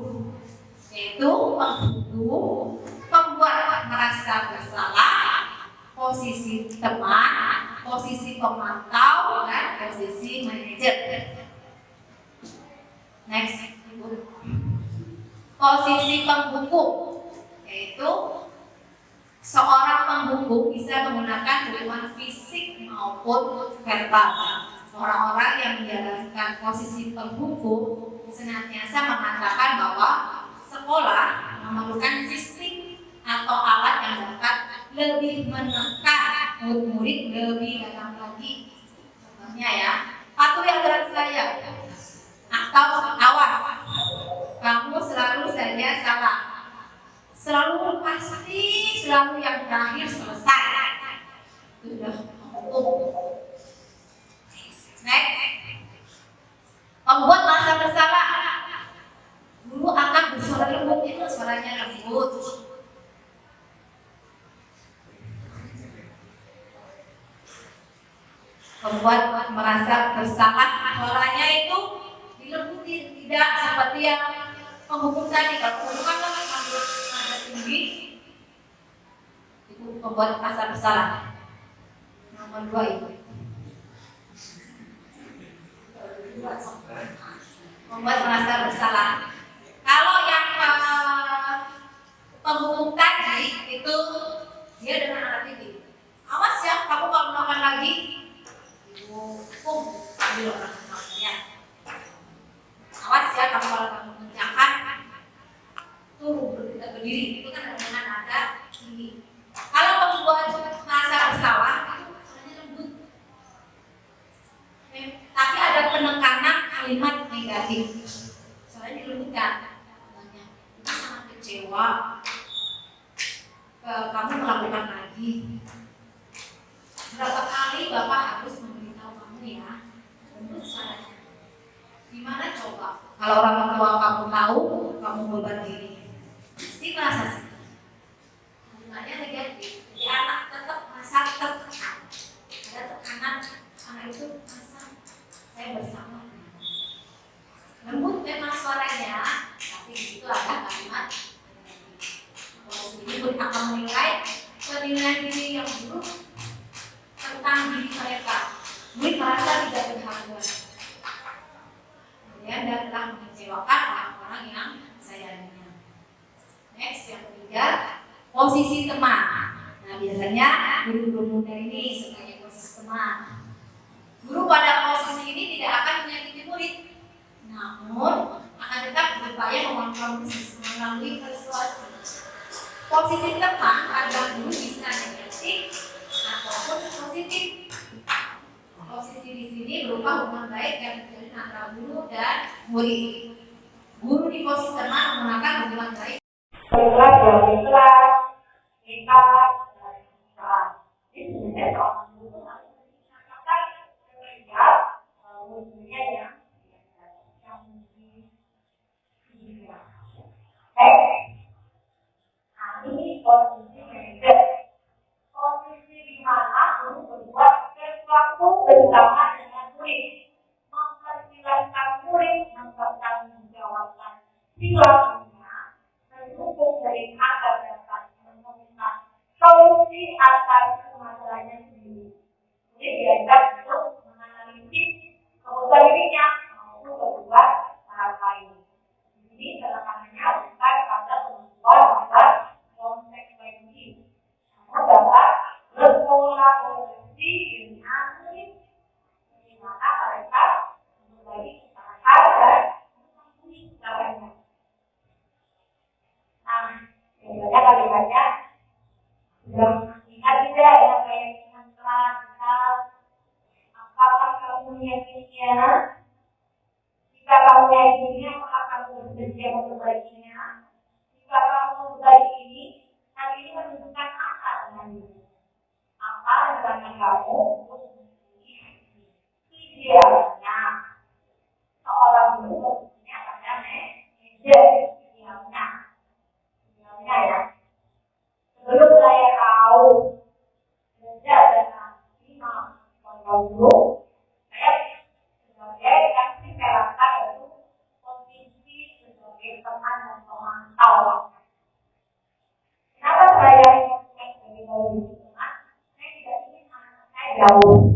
yaitu penghukum, pembuat merasa bersalah, posisi teman, posisi pemantau, dan posisi manajer. Next, posisi penghukum, yaitu seorang penghukum bisa menggunakan dukungan fisik maupun verbal. Orang-orang yang menjalankan posisi penghukum senantiasa mengatakan bahwa sekolah memerlukan sistem atau alat yang dapat lebih menekan murid lebih dalam lagi. Contohnya ya, patuhi aturan saya, atau awas, kamu selalu saja salah, selalu pasti, selalu yang terakhir selesai. Itu sudah hukum. Next, membuat merasa bersalah. Guru akan bersuara lembut, itu suaranya lembut. Membuat merasa bersalah, suaranya itu dilembutin, tidak seperti yang penghukum tadi. Kalau penghukum kan nada tinggi, itu membuat merasa bersalah. Nomor 2 itu membuat merasa bersalah. Kalau yang penghukum tadi itu dia dengan alat tinggi. Awas ya, kamu kalau melakukan lagi, hukum ambil orang namanya. Awas ya, kamu kalau kamu mengerjakan, turun berdiri, itu kan dengan nada tinggi. Kalau membuat merasa bersalah, itu suaranya lembut. Tapi ada penekanan kalimat negatif. Soalnya dilembutkan. Itu sangat kecewa. Kamu melakukan lagi. Berapa kali Bapak harus memberitahu kamu ya? Lembut suaranya. Gimana coba? Kalau orang tua kamu tahu, kamu beban diri, pasti merasa sedih. Kalimatnya negatif. Jadi anak tetap merasa tertekan. Ada tekanan, anak itu merasa saya bersama. Lembut memang suaranya, tapi di situ ada kalimat. Kalau ini akan menilai penilaian diri yang buruk tentang diri mereka. Murid merasa tidak berharga. Kemudian dia telah mengecewakan orang-orang yang sayanginya. Next, yang ketiga, posisi teman. Nah, biasanya guru-guru muda ini sebagai posisi teman. Guru pada posisi ini tidak akan menyakiti murid, namun akan tetap berupaya mempengaruhi melalui persuasi. Posisi teman agar guru bisa negatif ataupun positif. Posisi di sini berupa hubungan baik yang terjadi antara guru dan murid. Guru di posisi teman menggunakan hubungan baik. Kelas dari kelas, kita dari kelas. Ini sebenarnya orang guru harus mengatakan kerja muridnya yang ini posisi manajer. Posisi di mana guru berbuat sesuatu bersama dengan murid, mempersilahkan murid mempertanggungjawabkan perilakunya, mendukung mereka dapat menemukan solusi atas masalahnya sendiri. Murid diajak untuk menganalisis kebutuhan dirinya maupun kebutuhan orang lain. Ini tekanannya bukan pada kemampuan pada konsekuensi, namun dapat berkolaborasi dengan murid, di mana mereka berbagi kesalahan dan mengampuni kesalahannya. menyakitinya, jika kamu menyakitinya maka kamu bersedia memperbaikinya. Jika kamu memperbaiki, hal ini menunjukkan apa denganmu? Apa dengan kamu? Idealnya seorang guru mestinya pada idealnya ya. Sebelum saya tahu kerja dengan 5 guru, saya sebagai yang diperlakukan itu posisi sebagai teman dan pemantau. Kenapa saya ingin sebagai guru teman? Saya tidak ingin anak saya jauh.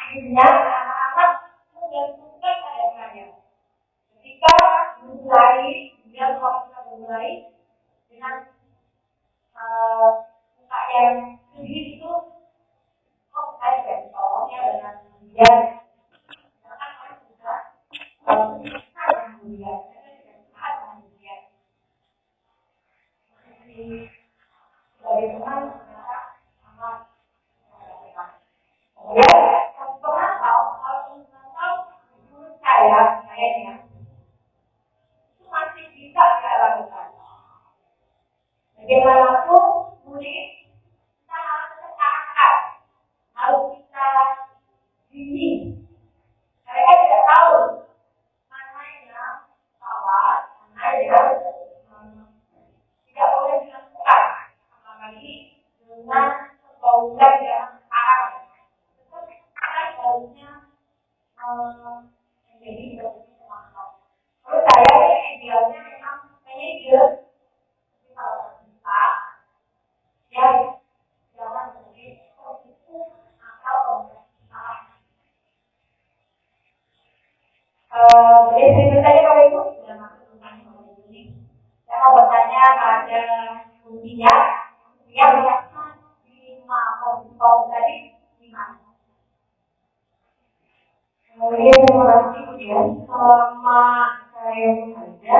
Akhirnya anak-anak menggantungkan pada saya. Ketika mulai, dia mulai dengan muka yang sedih itu, saya tidak ditolongnya dengan dia. Karena saya sudah dengan dia, saya tidak suka dengan dia. Sebagai teman, saudara, amat kemudian kayaknya itu masih bisa kita lakukan. Bagaimanapun murid kita harus terangkat, harus kita bimbing. Mereka tidak tahu mana yang salah, mana yang tidak boleh dilakukan, apalagi dengan kebauan yang haram. Karena baunya jadi tidak termasuk. Kalau saya idealnya memang kayaknya ideal, tapi kalau bisa ya jangan menjadi itu atau salah. Jadi ceritanya kalau itu sudah masuk tentang ini. Saya mau bertanya pada kuncinya, dia melihatnya 5 tadi 5. Kemudian selama saya bekerja,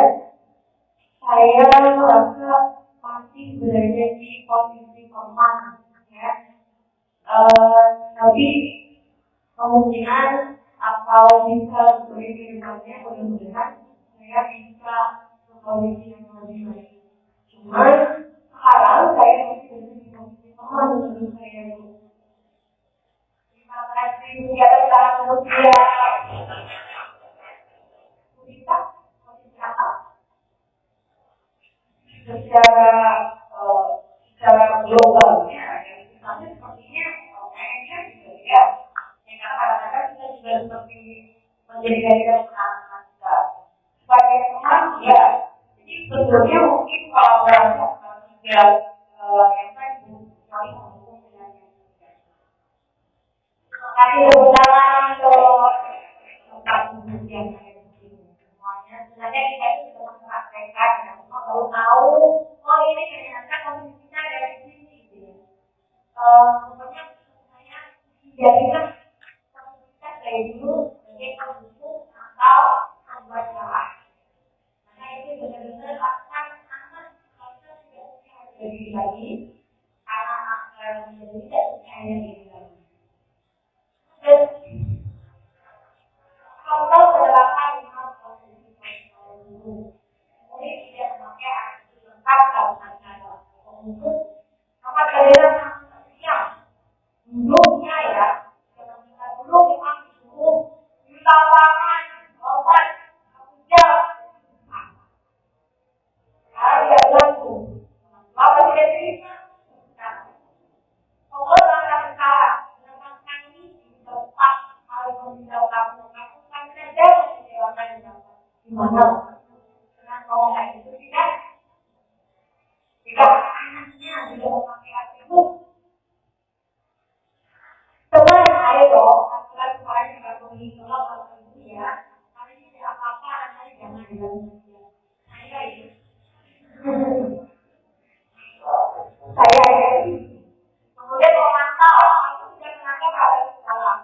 saya merasa masih berada di posisi teman, ya. Tapi kemungkinan atau bisa sebagai kehidupannya mudah-mudahan saya bisa ke posisi yang lebih baik. Cuman sekarang saya masih berada di posisi teman menurut saya. Terima kasih ya telah kemudian kita apa? Secara globalnya, tapi sepertinya kayaknya juga ya. Yang kadang-kadang kita juga seperti menjadi anak kita sebagai teman ya. Jadi sebetulnya mungkin kalau merasa tidak yang tadi sekali ngomong dengan yang kasih undangan untuk kemudian semuanya. Sebenarnya kita itu sudah mempraktekkan, kalau tahu, oh ini ternyata kondisinya dari sini. Pokoknya saya jadikan kita dari dulu sebagai pendukung atau membuat jalan. Karena itu benar-benar akan anak kita tidak percaya diri lagi, anak menjadi tidak percaya diri lagi. Dan kalau penerapan posisi dulu, kemudian tidak memakai aksi lengkap dalam acara untuk apa daerah siap dulunya ya, jangan kita dulu memang dulu di lapangan obat kerja, ada lagu, apa tidak bisa, pokoknya akan sekarang. Harus memberitahu kamu saja menjawabkan gimana dengan kalau kayak itu tidak anaknya tidak memakai atribut. Coba saya dong, aturan kemarin yang berhubungi kalau itu ya, hari ini tidak apa-apa, saya jangan saya itu. Saya kemudian memantau, aku tidak menganggap hal itu salah.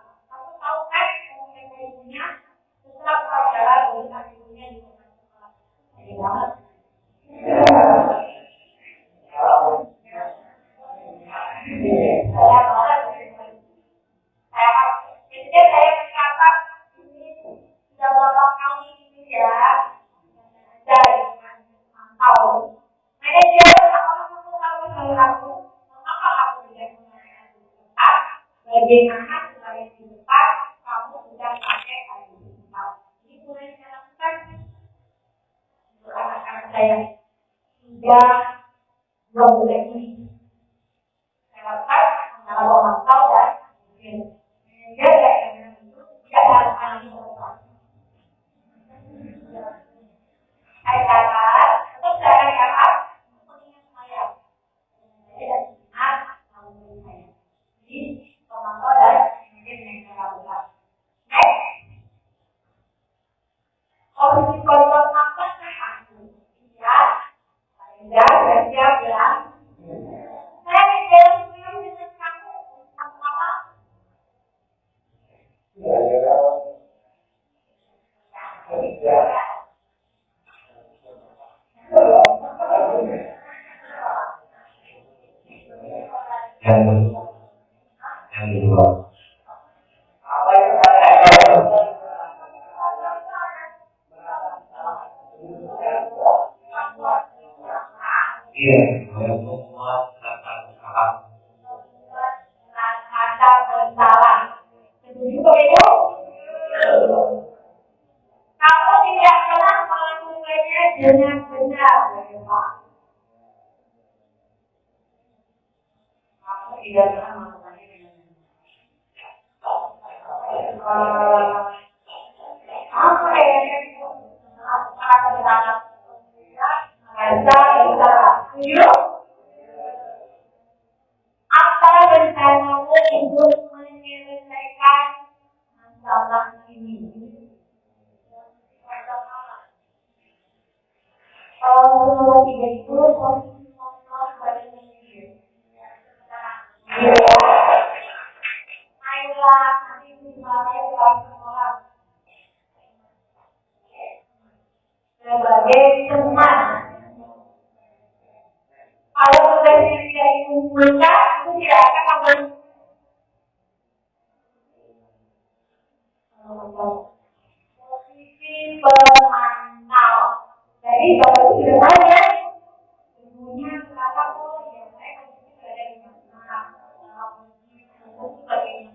Tahu kan ibunya bagaimana supaya di depan kamu sudah pakai hal digital. Ini mulai saya lakukan untuk anak-anak saya sudah 2 bulan ini. Saya lakukan kalau mantau dan menjaga yang itu tidak harus alami orang. Saya katakan untuk saya katakan mengingat saya. Jadi dari ingat mengingat saya. Jadi pemantau dan mungkin yang saya lakukan. Next, posisi kontrol apa aku? Ya, saya siap ya. Saya dalam dengan kamu sama-sama. Yang kedua. Iya, Kata bersalah. Setuju begitu? Kamu tidak pernah melakukannya dengan benar, Pak. Kamu tidak pernah melakukannya dengan benar. Apa yang kata bersalah? Kata bersalah. Setuju? Apa rencanamu untuk menyelesaikan masalah ini? Kalau tidak itu, posisi kontrol pada diri. Ayolah, nanti misalnya dalam sekolah sebagai teman. Kalau sudah tidak mengumpulkan, itu tidak akan posisi pemantau. Jadi kalau tidak banyak, ibunya berkata, oh ya saya posisi berada di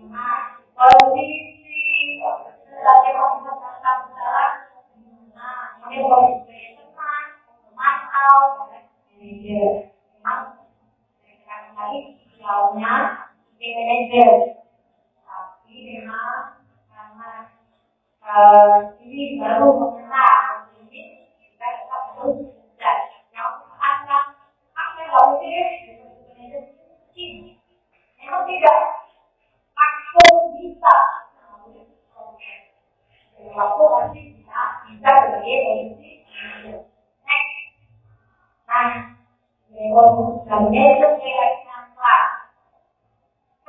mana, posisi sebagai pemantau bersalah, ini posisi teman, pemantau, manajer. Kali jauhnya manajer, tapi memang karena ini baru mengenal ini kita harus belajar. Yang akan ini memang tidak langsung bisa. Waktu pasti bisa sebagai posisi. Next, nah.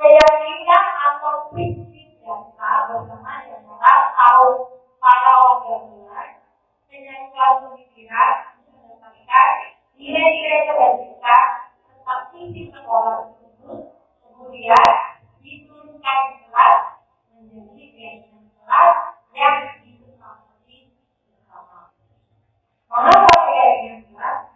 Keyakinan atau prinsip dasar bersama dengan atau para orang dengan pemikiran mendapatkan nilai-nilai kebajikan seperti di sekolah tersebut, kemudian diturunkan kelas menjadi keyakinan kelas yang disepakati bersama. Mengapa keyakinan kelas?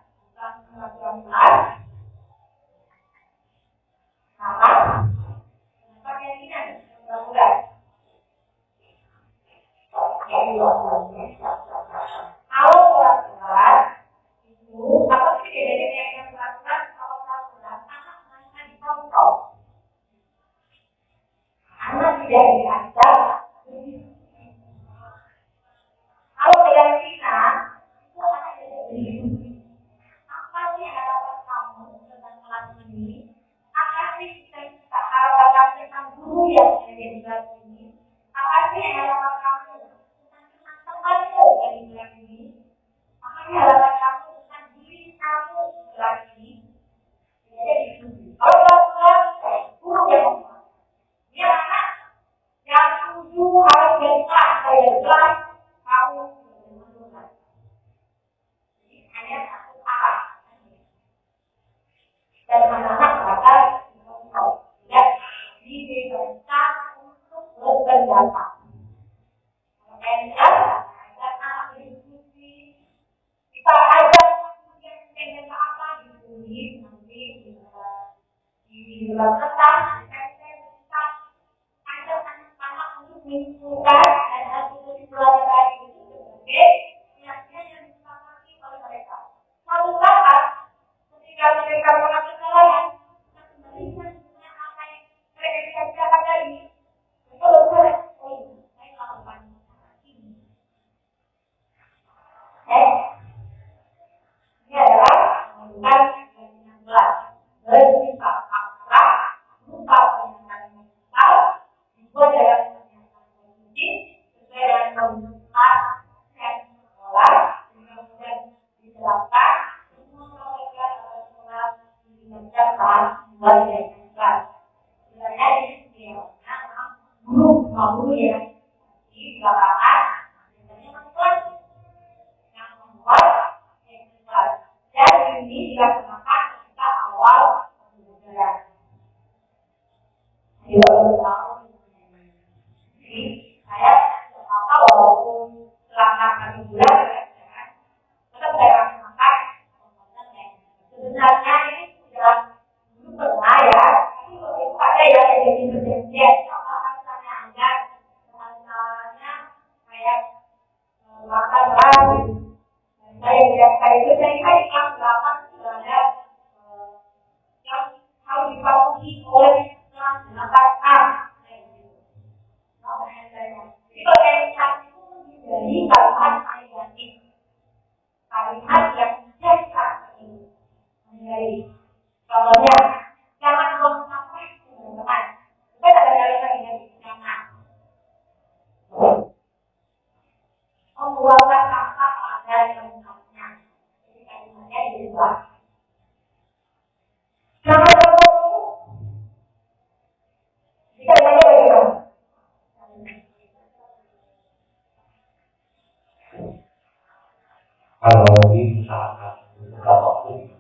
Kalau peraturan itu apa sih bedanya dengan peraturan? Kalau peraturan anak dikontrol, anak tidak diajar. Kalau keyakinan itu anak tidak diikuti. Apa sih harapan kamu tentang kelas ini? Apa sih harapan tentang guru yang ada di kelas ini? Apa sih harapan kamu tentang teman-temanmu dari kelas ini? Apa sih harapan kamu tentang diri kamu di kelas ini? Jadi diikuti. Kalau kelas guru yang ngomong, dia anak yang setuju harus dari kelas dari kelas kamu menentukan. Jadi hanya satu arah. Dan anak-anak bakal tidak dibebaskan untuk berpendapat. Dan anak diskusi, kita ajak yang pengen apa diskusi nanti di dalam kertas, pembentukan dan sekolah kemudian diterapkan semua program sekolah dikerjakan mulai dari kelas. Sebenarnya ini guru ya di lapangan biasanya membuat yang membuat kelas dan ini dilaksanakan ketika awal pembelajaran. Jadi saya apa walaupun selama 1 bulan tetap saya laksanakan sebenarnya ini sudah dulu pernah ya, tapi kalau ada yang jadi berjanjian apa misalnya Anda misalnya kayak makan lagi saya itu saya kan kelas 8 sudah ada yang harus dipatuhi oleh kelas 8A. Jadi organisasi itu menjadi kalimat negatif, kalimat yang tidak ini menjadi contohnya jangan buang sampah teman-teman. Kita ada kalimat negatif jangan membuang sampah pada tempatnya. Jadi kalimatnya diubah. Jangan berbohong. Jika ada bagaimana? Kalau diusahakan beberapa waktu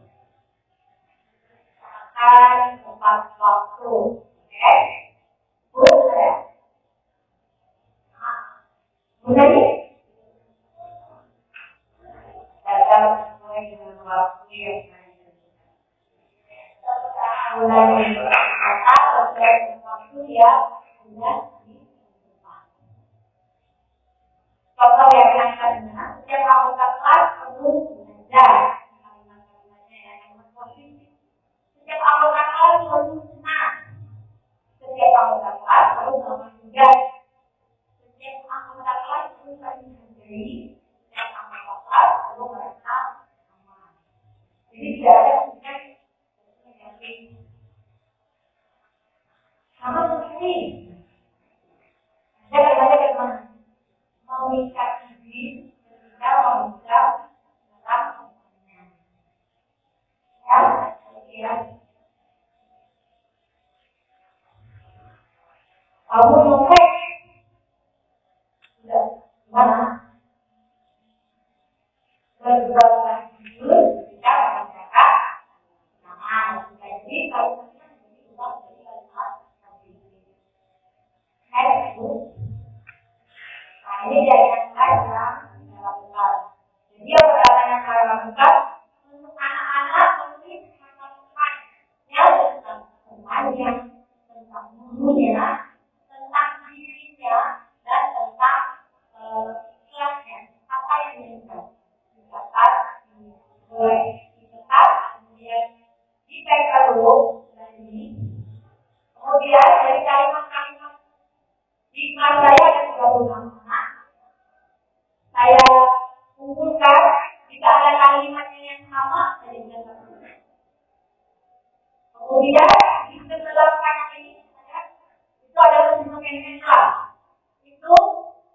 tepat waktu, oke? Boleh. Menjadi dalam sesuai dengan waktu yang mulai kata sesuai dengan waktu yang sudah ditentukan. Contoh yang lainnya, setiap anggota kelas perlu belajar. Kalimat-kalimatnya yang positif. Setiap anggota kelas perlu senang. Setiap anggota kelas perlu melakukan tugas. Setiap anggota kelas perlu saling menghargai. Setiap anggota kelas perlu merasa aman. Jadi tidak ada tugas negatif. Sama seperti ada kata-kata mengikat diri ketika mengucap dalam pertanyaan. Ya, kemudian kamu nyopek sudah mana? Berbuatlah jujur ketika mengerjakan nama. Jadi kalau menjadi uang dari kalimat itu. Ini dia yang saya lakukan. Jadi apa yang saya lakukan untuk anak-anak mungkin melakukan yang tentang temannya, tentang gurunya, tentang dirinya, dan tentang kelasnya. Apa yang diinginkan? Dicatat, mulai dicetak, kemudian dipeka dulu dan ini. Kemudian dari kalimat-kalimat di kelas saya ada 36 anak. Saya kumpulkan jika ada kalimatnya yang sama dari satu. Kemudian di dalam kalimat ini itu adalah dokumen kelas. Itu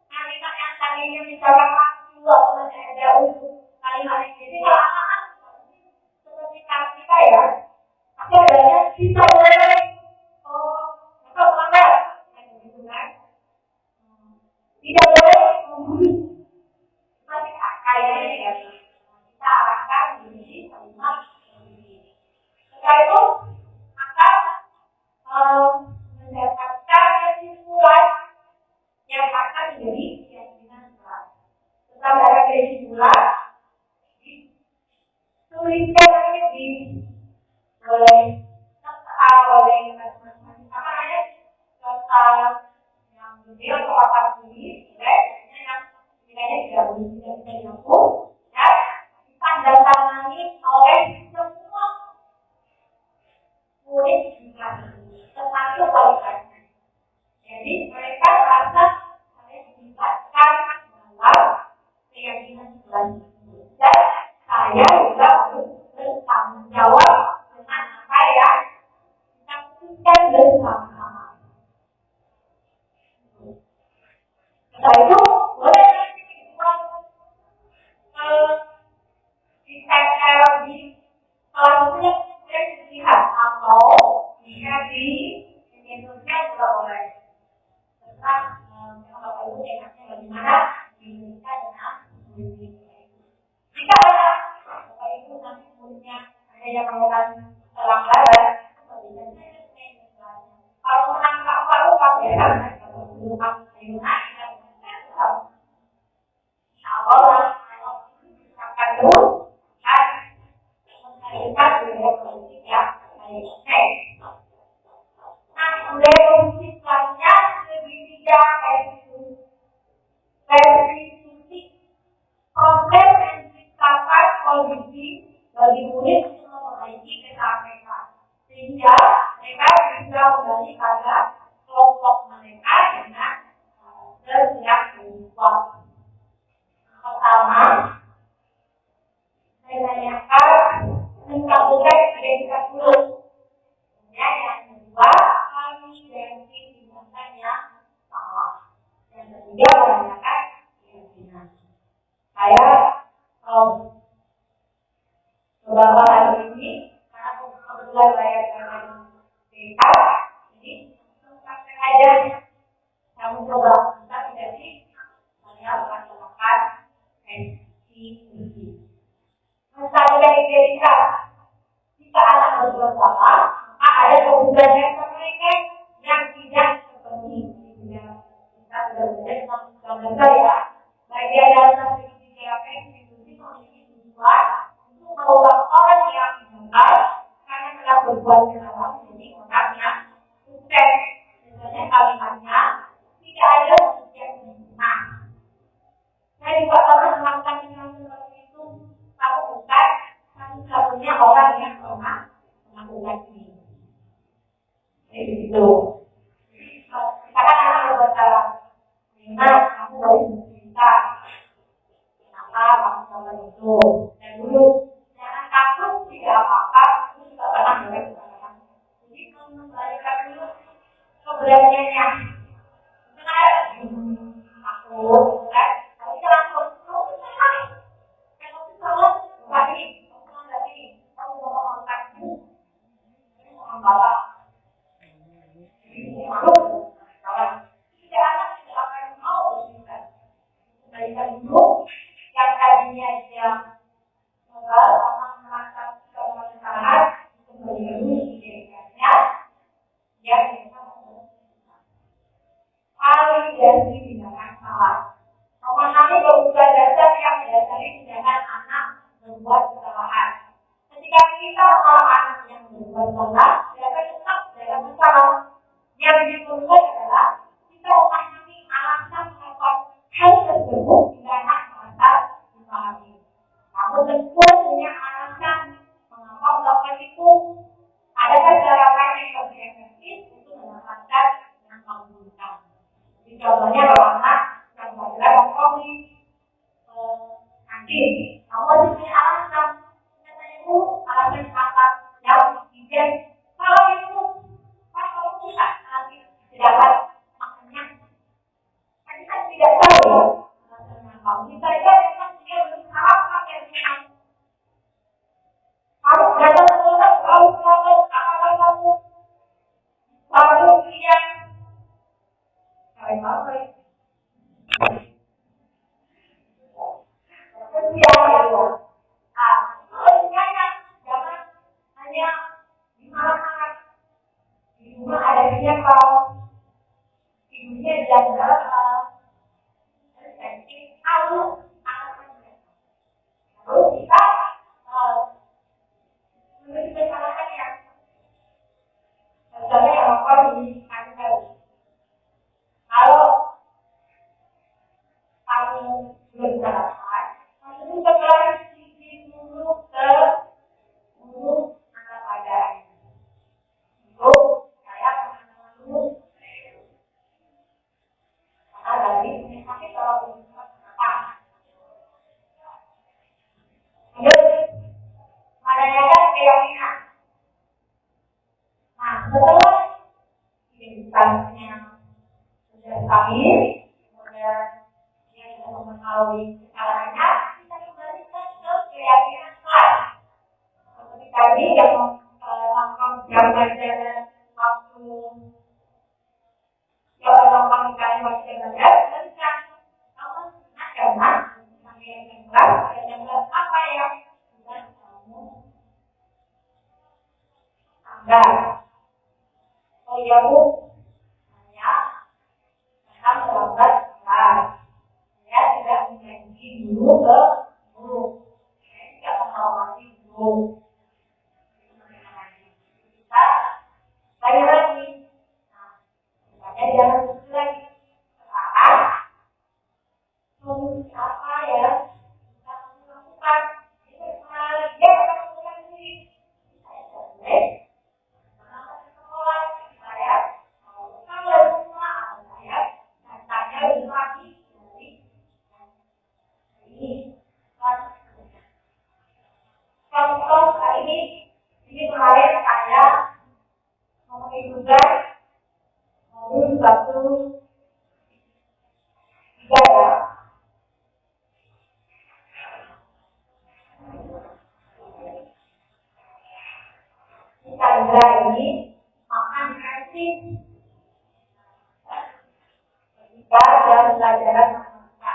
kalimat yang tadinya misalkan dua atau jauh kalimat ini. Jadi kalau anak-anak seperti kita ya, tapi adanya kita boleh atau melanggar, gitu kan? Tidak boleh membuli. Tapi kayaknya tidak kita arahkan diri kalimat ini. Setelah itu akan mendapatkan kesimpulan yang akan menjadi keyakinan kelas. Setelah ada kesimpulan, tuliskan di oleh apa namanya yang video atau apa sendiri, yang tidak bisa dilakukan, ya ditandatangani oleh semua murid di kelas ini, termasuk wali-walinya. Jadi mereka merasa saya dilibatkan dalam keyakinan kelas ini, dan saya juga harus bertanggung jawab dengan apa yang kita putuskan bersama-sama. Setelah itu boleh dengan pelanggaran, kalau menangkap baru pameran, kalau belum terima, awal kalau akan dulu kan mengajukan budaya politik yang baik. Nah, budaya politik lainnya lebih bijak versi konsep dan ciptakan kondisi bagi murid untuk memperbaiki kesalahan mereka, sehingga mereka bisa kembali pada kelompok mereka dengan bersiap berubah. Pertama, menanyakan tentang budaya identitas dulu. Kemudian yang kedua, validasi tindakan yang salah. Yang ketiga, menanyakan keyakinan. Saya beberapa hari ini karena kebetulan saya dengan BK, jadi sengaja saya mencoba bisa menjadi saya melaksanakan NCTV. Misalnya identitas, jika anak berbuat salah, maka ada kebutuhan yang mereka yang tidak seperti kita sudah menjadi ya, bagian dalam institusi memiliki tujuan untuk mengubah orang yang gagal karena telah berbuat kesalahan menjadi orang yang sukses. Misalnya kalimatnya tidak ada manusia yang sempurna. Saya juga pernah melakukan hal seperti itu, tapi bukan satu-satunya orang yang pernah melakukan ini. Jadi itu. Kita kan anak berbuat salah. Karena kamu harus bercerita. Kenapa kamu melakukan itu? Dan dulu jangan takut tidak apa-apa. Itu juga pernah melakukan. Jadi kamu membalikan dulu keberaniannya. Benar. Takut, kan? Tapi jangan takut. Kamu bisa lagi. Kalau bisa lagi. Kamu lagi. Kamu mau melakukan itu. Ini mau membawa. Ini malu. Tidak akan mau bercerita. Membalikan dulu. Yang tadinya dia mengal sama merasa kesalahan itu menjadi identitasnya dia bisa validasi tindakan salah. Memahami kebutuhan dasar yang mendasari tindakan anak membuat kesalahan. Ketika kita menolak anak yang berbuat salah, dapat tetap dalam masalah. Yang diperlukan adalah kita memahami alasan mengapa hal tersebut tidak merasa dipahami. Namun tentu punya alasan mengapa melakukan itu. Adakah cara lain yang lebih efektif untuk mendapatkan yang menggunakan? Contohnya kalau anak yang belajar mengkori nanti, kamu harus punya alasan. Katanya itu alasan apa yang tidak. Kalau itu, kalau tidak nanti tidak makanya. Kan kita tidak tahu ya. Bisa saja memang dia berusaha pakai dengan kalau datang ke sekolah, kalau kamu lalu dia apa ya? Jangan hanya di malam di rumah ada siapa, ibunya jaga lalu kita memberi kesalahan yang misalnya yang apa di kantor. Kalau kamu berkesalahan, lalu setelah sisi dulu ke guru anak pelajaran. Itu saya dulu karena tadi misalnya kalau menanyakan keyakinan. Nah, setelah identitasnya sudah kami, kemudian dia sudah mengetahui kesalahannya, kita kembalikan ke keyakinan kelas. Seperti tadi yang melakukan jaga-jaga waktu yang melakukan waktu jaga-jaga, ketika kamu agama, kelas apa yang sudah kamu Nah, oh iya Bu, saya akan terlambat sebentar. Saya tidak menjanji dulu ke guru. Saya tidak menghormati guru. Kita tanya lagi. Nah, tanya jangan begitu lagi. Sekarang, solusi apa ya? Kita lakukan. Ini dia akan melakukan sendiri. Saya boleh. Sekolah saya mau kalau rumah saya dan tanya lagi dari ini contoh kali ini kemarin saya mempunyai tugas mau satu tiga ya. Chandra ini akan kasih ketika jam pelajaran matematika.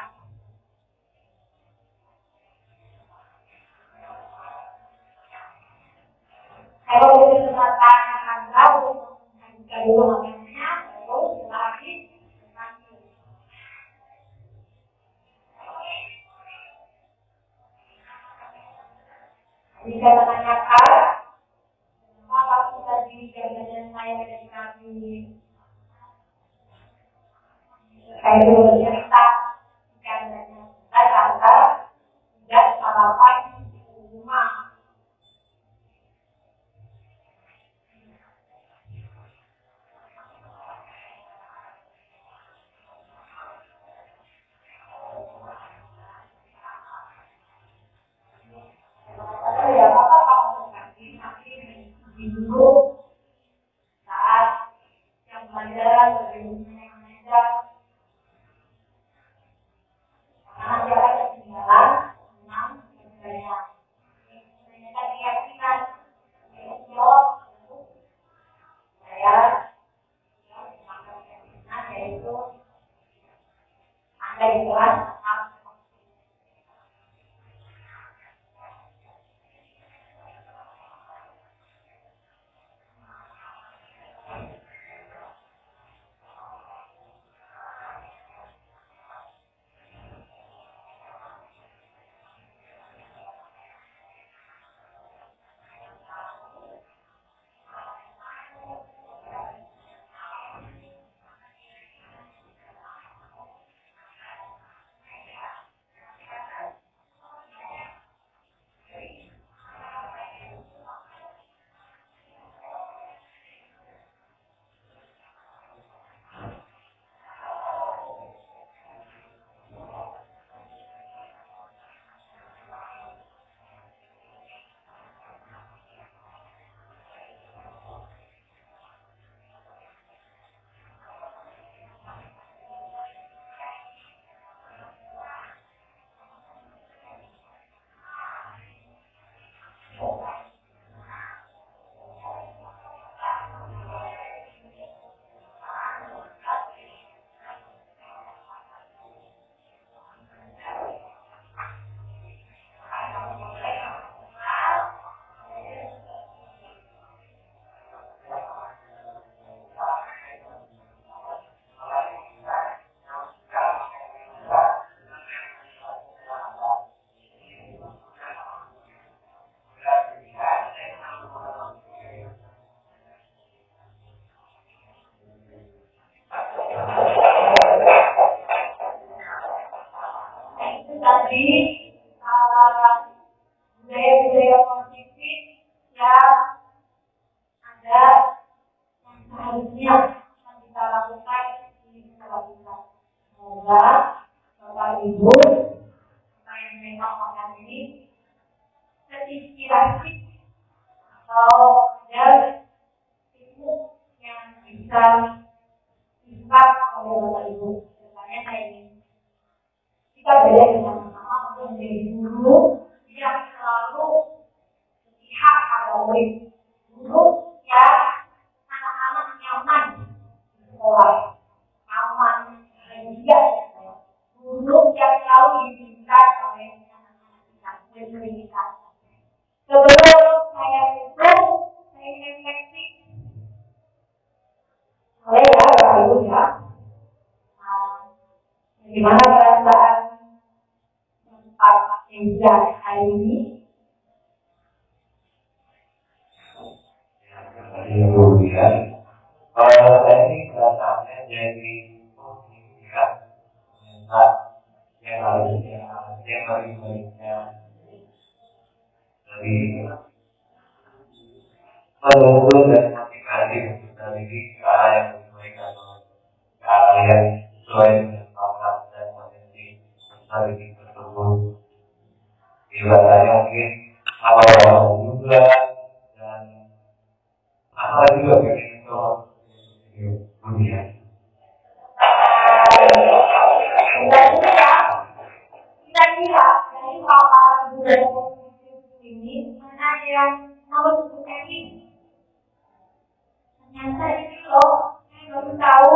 Kalau di kesempatan Chandra untuk mencari ruangnya, lalu lagi jika menanyakan waktu tadi jawaban saya dari kami saya dulu cerita karena saya tidak sarapan di rumah. Ya apa kalau nanti dulu saat yang pelajaran bagaimana mengajar karena dia ada ketinggalan 6 saya keyakinan jawab saya yaitu Anda itu tadi budaya-budaya positif yang ada yang seharusnya yang kita lakukan ini kita lakukan. Semoga Bapak Ibu yang memang makan ini terinspirasi atau ada ilmu yang bisa diikat oleh Bapak Ibu. Misalnya saya ingin kita belajar bersama-sama untuk menjadi guru yang selalu berpihak pada murid, guru yang anak-anak nyaman di sekolah, aman, bahagia, guru yang selalu diinginkan oleh anak-anak kita, murid kita. Sebelum saya itu, saya refleksi meja hari ini. Kemudian, ini kelihatannya jadi ya, yang harusnya yang lebih baiknya dari menunggu dan motivasi untuk dari ke arah yang lebih baik atau ke arah yang sesuai dengan pangkat dan potensi strategi tersebut. Ibaratnya mungkin awal-awal juga dan asal juga bikin itu kemudian. Kira-kira dari paparan budaya positif ini mana yang harus ini? Ternyata ini loh, saya baru tahu.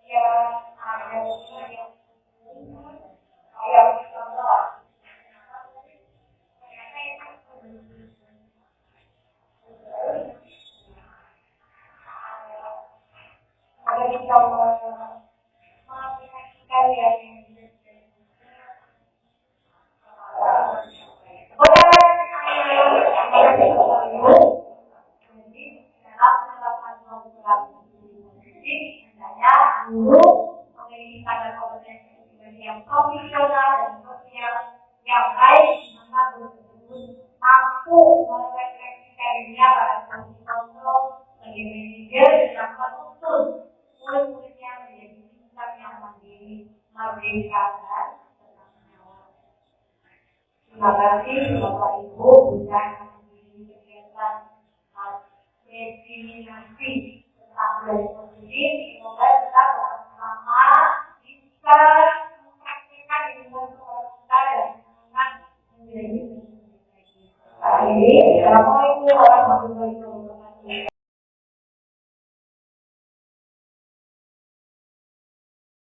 Ya, ada yang saya contoh. Ada di contoh mengaplikasikan yang guru memiliki standar kompetensi yang profesional dan yang baik, maka guru mampu merefleksikan dirinya pada posisi kontrol sebagai manajer yang menuntun murid-muridnya menjadi siswa yang mandiri, merdeka dan bertanggung jawab. Terima kasih Bapak Ibu sudah menghadiri kegiatan definisi tentang budaya positif. Semoga kita bersama bisa mempraktikkan di lingkungan sekolah kita dan menjadi lebih baik. Assalamualaikum warahmatullahi wabarakatuh.